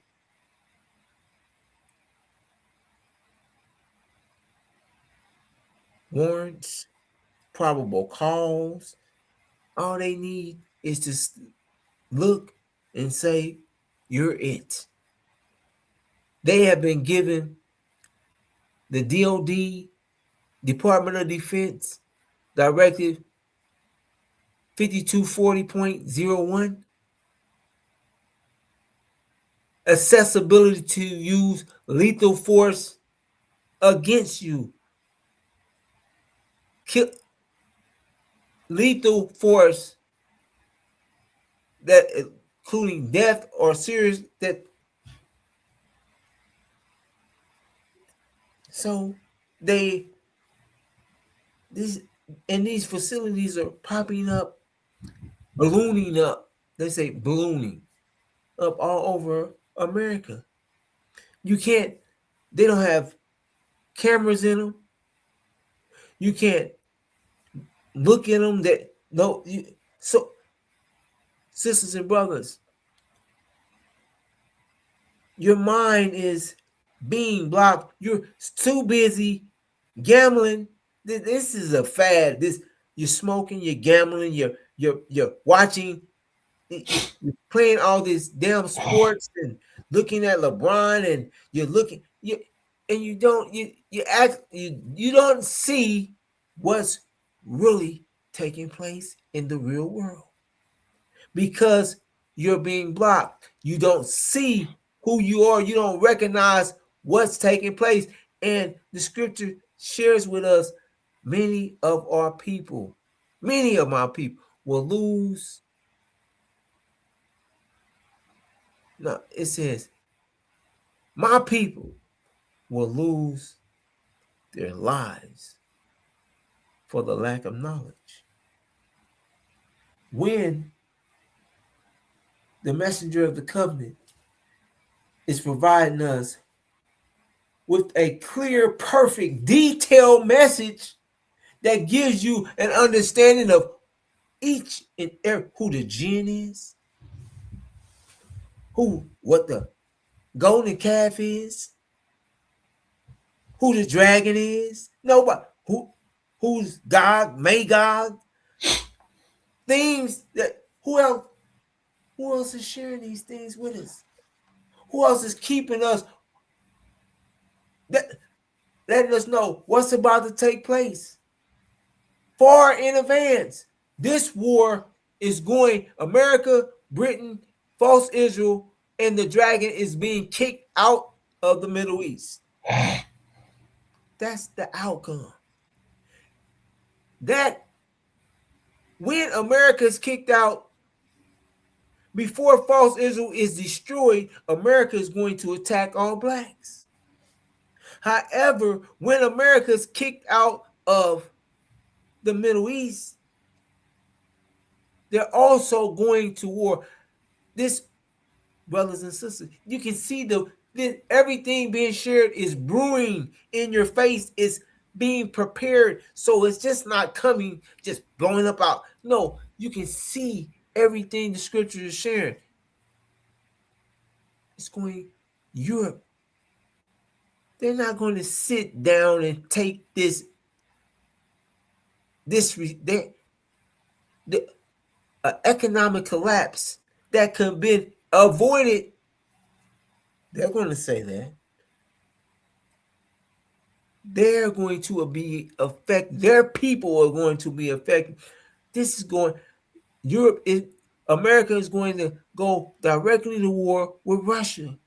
warrants, probable cause. All they need is to look and say, you're it. They have been given the DOD, Department of Defense, Directive 5240.01, accessibility to use lethal force against you. Lethal force that including death or serious that. So these facilities are popping up, ballooning up. They say ballooning up all over America. You can't. They don't have cameras in them. You can't look at them. So sisters and brothers, your mind is being blocked. You're too busy gambling. This is a fad. You're smoking, you're gambling, you're watching, you're playing all these damn sports and looking at LeBron, and you don't see what's really taking place in the real world because you're being blocked. You don't see who you are. You don't recognize what's taking place. And the scripture shares with us many of my people will lose. No, it says, my people will lose their lives for the lack of knowledge. When the messenger of the covenant is providing us with a clear, perfect, detailed message that gives you an understanding of each and every, who the jinn is, what the golden calf is, who the dragon is, nobody, who's God, Magog, things that who else is sharing these things with us? Who else is keeping us letting us know what's about to take place far in advance? This war is going, America, Britain, false Israel, and the dragon is being kicked out of the Middle East. That's the outcome. That when America is kicked out, before false Israel is destroyed, America is going to attack all blacks. However, when America is kicked out of the Middle East, they're also going to war. This, brothers and sisters, you can see everything being shared is brewing in your face. It's being prepared. So it's just not coming, just blowing up out. No, you can see everything the scripture is sharing. It's going Europe. They're not going to sit down and take the economic collapse that could have been avoided. They're going to say that. They're going to be affected. Their people are going to be affected. This is going, America is going to go directly to war with Russia.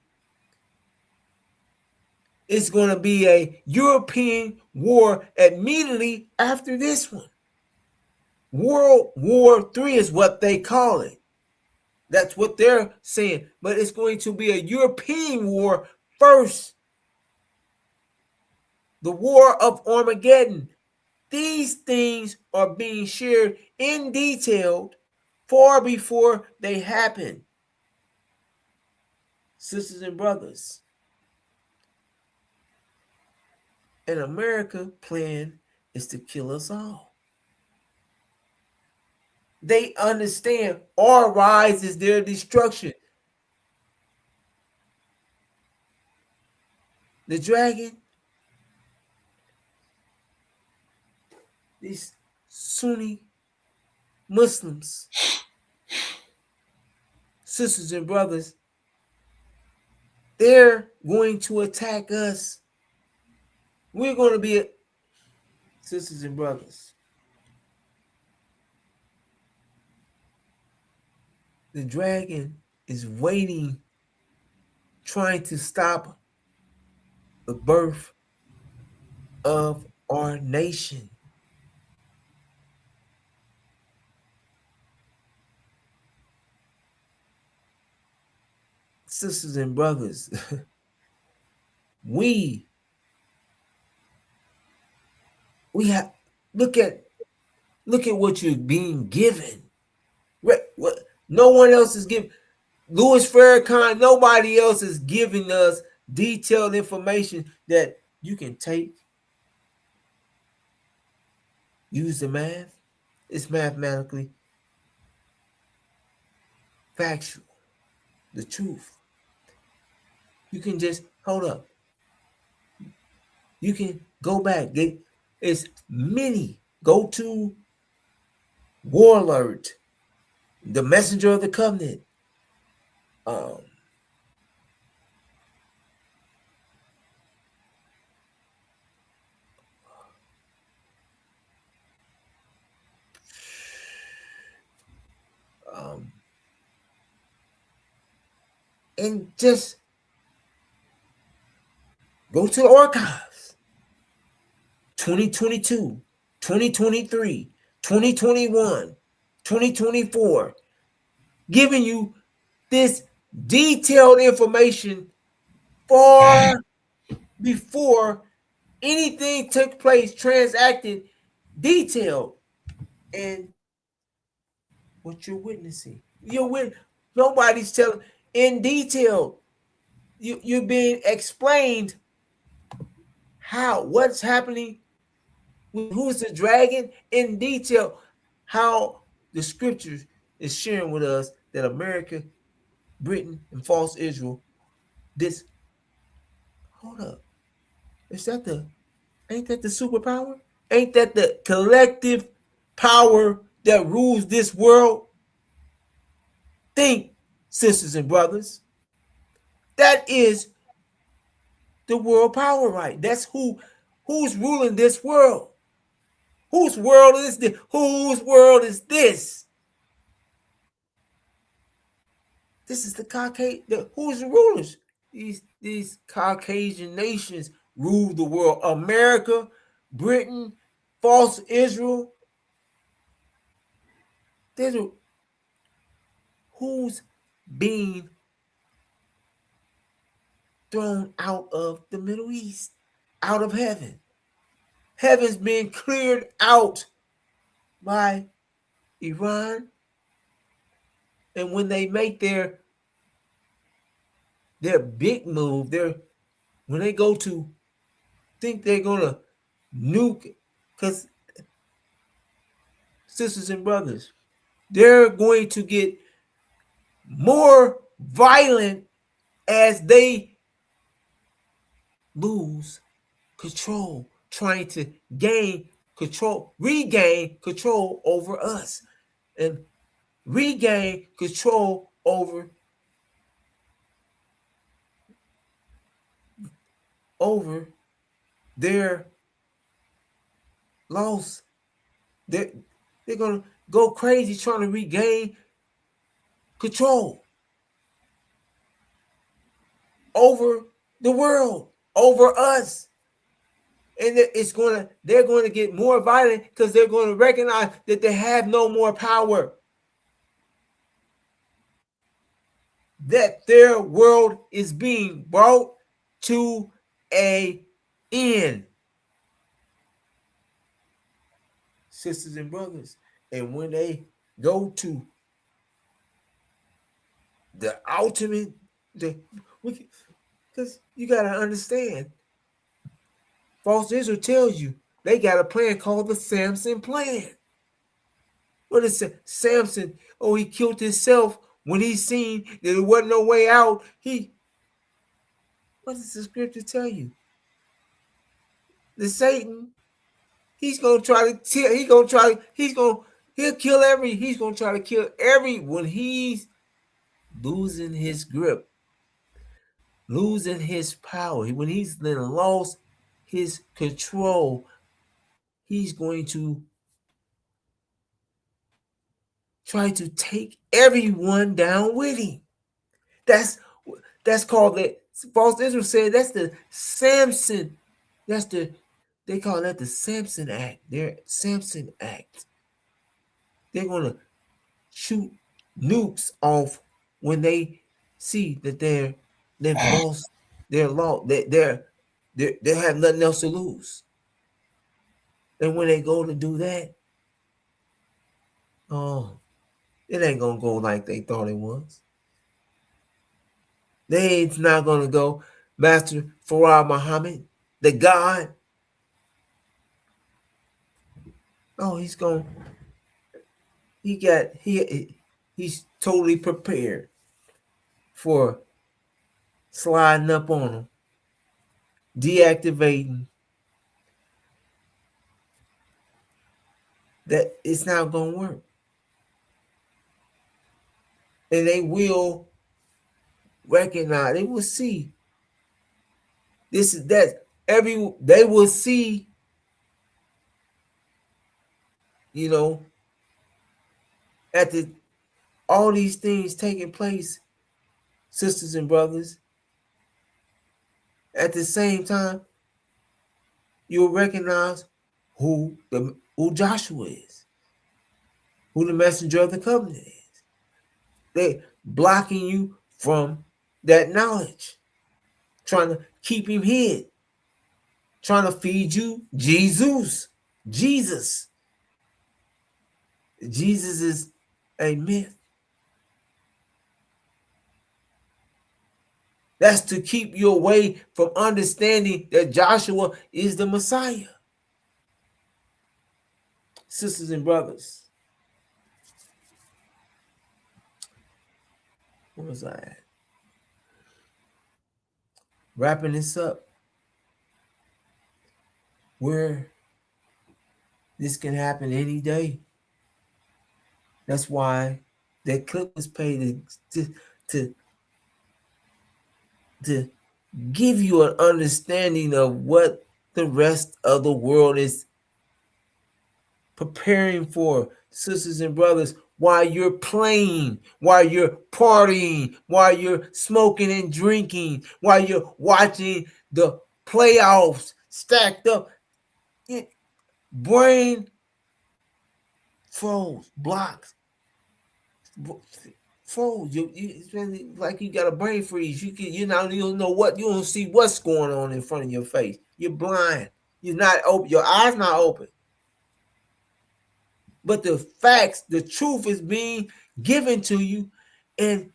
It's going to be a European war immediately after this one. World War III is what they call it. That's what they're saying. But it's going to be a European war first. The War of Armageddon. These things are being shared in detail far before they happen. Sisters and brothers, And America's plan is to kill us all. They understand our rise is their destruction. The dragon, these Sunni Muslims, sisters and brothers, they're going to attack us. We're going to be sisters and brothers. The dragon is waiting, trying to stop the birth of our nation. Sisters and brothers, we have look at what you're being given. What no one else is giving. Louis Farrakhan, nobody else is giving us detailed information that you can take, use the math. It's mathematically factual, the truth. You can just hold up. You can go back. It's many. Go to Warlord, the messenger of the covenant. And just go to the archives. 2022, 2023, 2021, 2024, giving you this detailed information far before anything took place, transacted, detailed. And what you're witnessing, nobody's telling in detail. You're being explained what's happening, who's the dragon in detail, how the scriptures is sharing with us that America, Britain, and false Israel, hold up. Ain't that the superpower? Ain't that the collective power that rules this world? Think, sisters and brothers. That is the world power, right? That's who's ruling this world. Whose world is this? Whose world is this? This is the Caucasian. Who's the rulers? These Caucasian nations rule the world. America, Britain, false Israel. Who's being thrown out of the Middle East, out of heaven? Heaven's being cleared out by Iran. And when they make their big move, when they go to think they're gonna nuke, because sisters and brothers, they're going to get more violent as they lose control, trying to regain control over us, and regain control over their loss. They're gonna go crazy trying to regain control over the world, over us. And they're going to get more violent because they're going to recognize that they have no more power. That their world is being brought to an end. Sisters and brothers. And when they go to the ultimate, because you got to understand, False Israel tells you they got a plan called the Samson plan. What is it? Samson? Oh, he killed himself when he seen that there wasn't no way out. What does the scripture tell you? The Satan, he's gonna try to kill. He'll kill he's gonna try to kill every when he's losing his grip, losing his power. When he's then lost his control, he's going to try to take everyone down with him. That's called the false Israel said that's the Samson. They call that the Samson Act. Their Samson Act. They're gonna shoot nukes off when they see that they've lost their law. They have nothing else to lose. And when they go to do that, oh, it ain't gonna go like they thought it was. It's not gonna go. Master Farah Muhammad, the God. Oh, he's totally prepared for sliding up on them, deactivating. That it's not gonna work. And they will recognize, they will see this is that they will see, at all these things taking place, sisters and brothers. At the same time, you'll recognize who Joshua is, who the messenger of the covenant is. They blocking you from that knowledge, trying to keep him hid, trying to feed you Jesus. Jesus is a myth. That's to keep you away from understanding that Joshua is the Messiah. Sisters and brothers, where was I at? Wrapping this up, where this can happen any day. That's why that clip was paid to give you an understanding of what the rest of the world is preparing for, sisters and brothers, while you're playing, while you're partying, while you're smoking and drinking, while you're watching the playoffs stacked up. Brain froze, blocks, froze. It's really like you got a brain freeze. You don't know what, you don't see what's going on in front of your face. You're blind. You're not open. Your eyes not open. But the facts, the truth is being given to you, and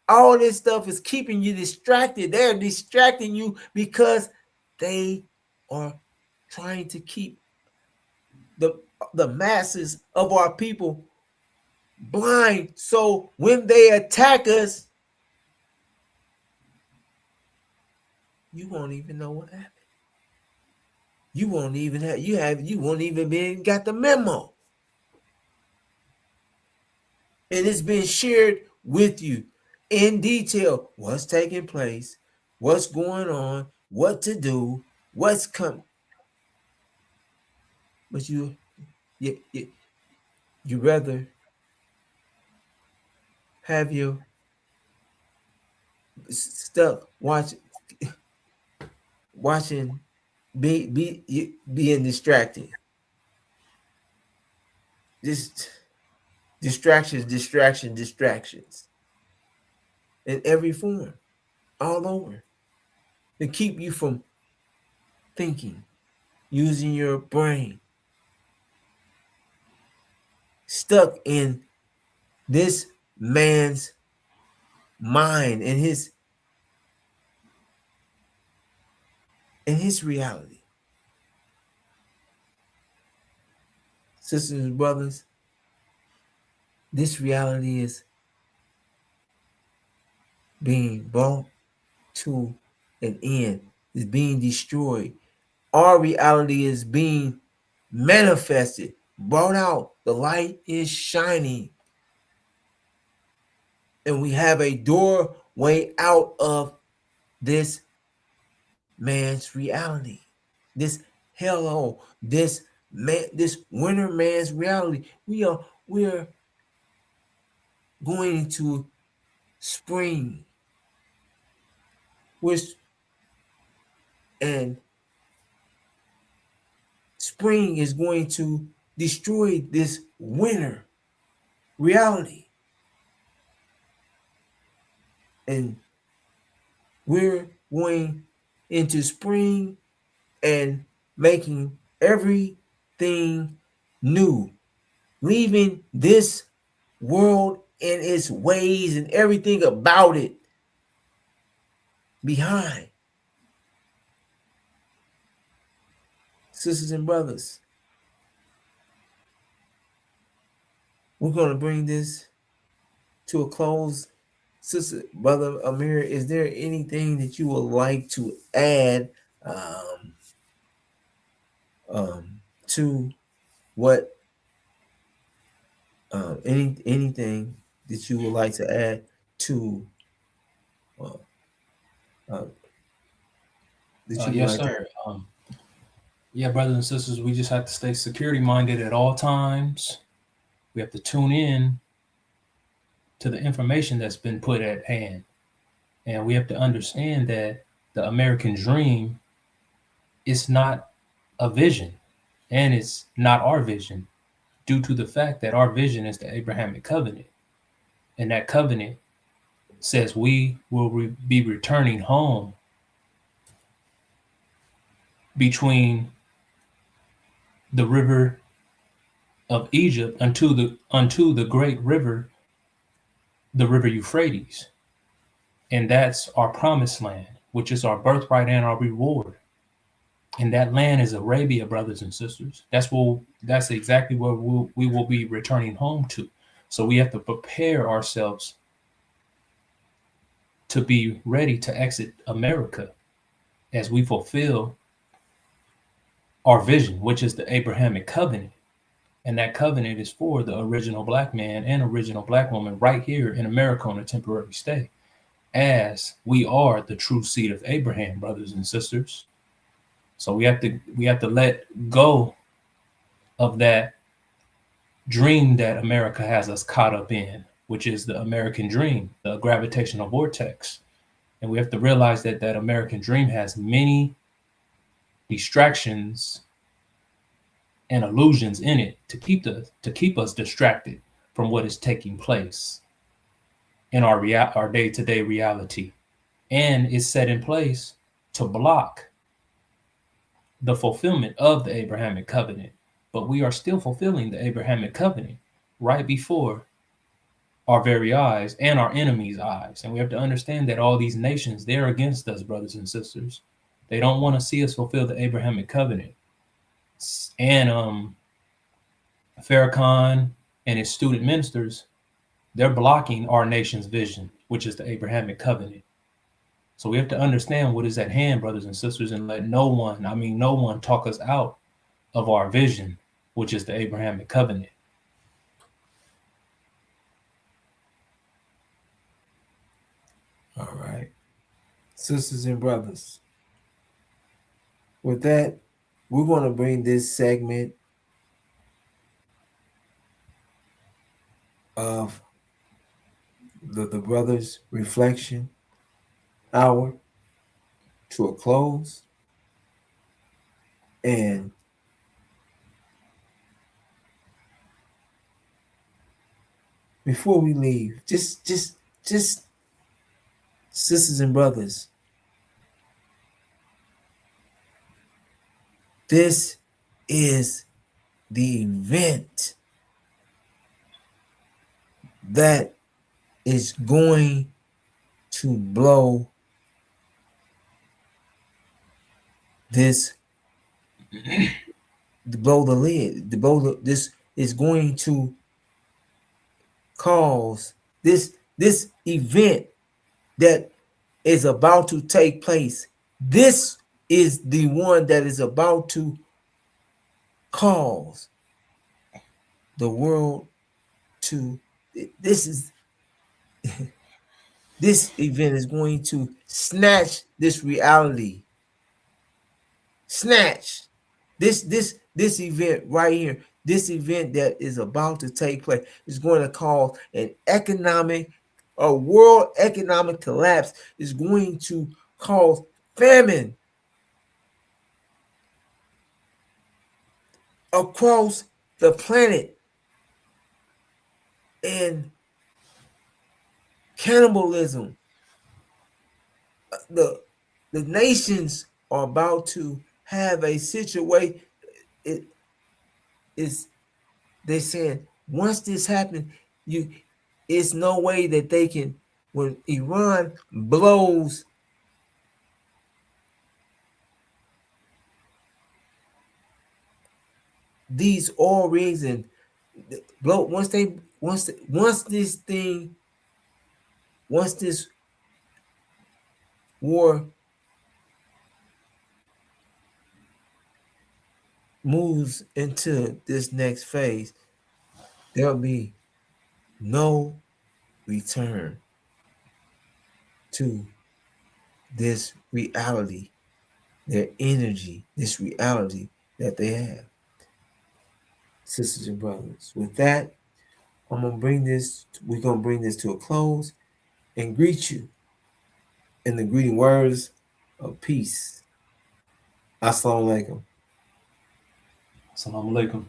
all this stuff is keeping you distracted. They're distracting you because they are trying to keep the masses of our people blind. So when they attack us, you won't even know what happened. You won't even got the memo. And it's been shared with you in detail what's taking place, what's going on, what to do, what's coming. But you rather have your stuff watching, being distracted. Just distractions in every form, all over, to keep you from thinking, using your brain, stuck in this man's mind and his reality. sisters and brothers, this reality is being brought to an end, is being destroyed. Our reality is being manifested, brought out. The light is shining. And we have a doorway out of this man's reality, this hellhole, this winter man's reality. We're going into spring. And spring is going to destroy this winter reality. And we're going into spring and making everything new, leaving this world and its ways and everything about it behind. Sisters and brothers, we're going to bring this to a close. Sister, Brother Amir, is there anything that you would like to add to what anything that you would like to add to yes, sir. Yeah, brothers and sisters, we just have to stay security minded at all times. We have to tune in to the information that's been put at hand. And we have to understand that the American dream is not a vision, and it's not our vision, due to the fact that our vision is the Abrahamic covenant. And that covenant says we will be returning home between the river of Egypt unto the great river, the river Euphrates. And that's our promised land, which is our birthright and our reward. And that land is Arabia, brothers and sisters. That's exactly where we will be returning home to. So we have to prepare ourselves to be ready to exit America as we fulfill our vision, which is the Abrahamic covenant. And that covenant is for the original black man and original black woman right here in America on a temporary stay, as we are the true seed of Abraham, brothers and sisters. So we have to let go of that dream that America has us caught up in, which is the American dream, the gravitational vortex. And we have to realize that that American dream has many distractions and illusions in it to keep us distracted from what is taking place in our day-to-day reality, and is set in place to block the fulfillment of the Abrahamic covenant. But we are still fulfilling the Abrahamic covenant right before our very eyes and our enemies' eyes. And we have to understand that all these nations, they're against us, brothers and sisters. They don't want to see us fulfill the Abrahamic covenant. And Farrakhan and his student ministers, they're blocking our nation's vision, which is the Abrahamic covenant. So we have to understand what is at hand, brothers and sisters, and let no one talk us out of our vision, which is the Abrahamic covenant. All right. Sisters and brothers, with that, we're going to bring this segment of the brothers' reflection hour to a close. And before we leave, just sisters and brothers, this is the event that is going to blow the lid, this is going to cause this event that is about to take place. This is the one that is about to cause the world to, this is this event is going to snatch this reality. Snatch this event right here. This event that is about to take place is going to cause a world economic collapse. Is going to cause famine across the planet and cannibalism. The nations are about to have a situation. It is, they saying once this happens, it's no way that they can, when Iran blows these oil rigs and blow, once this war moves into this next phase, there'll be no return to this reality, their energy, this reality that they have. Sisters and brothers, with that, we're gonna bring this to a close and greet you in the greeting words of peace. Assalamu alaikum. Assalamu alaikum.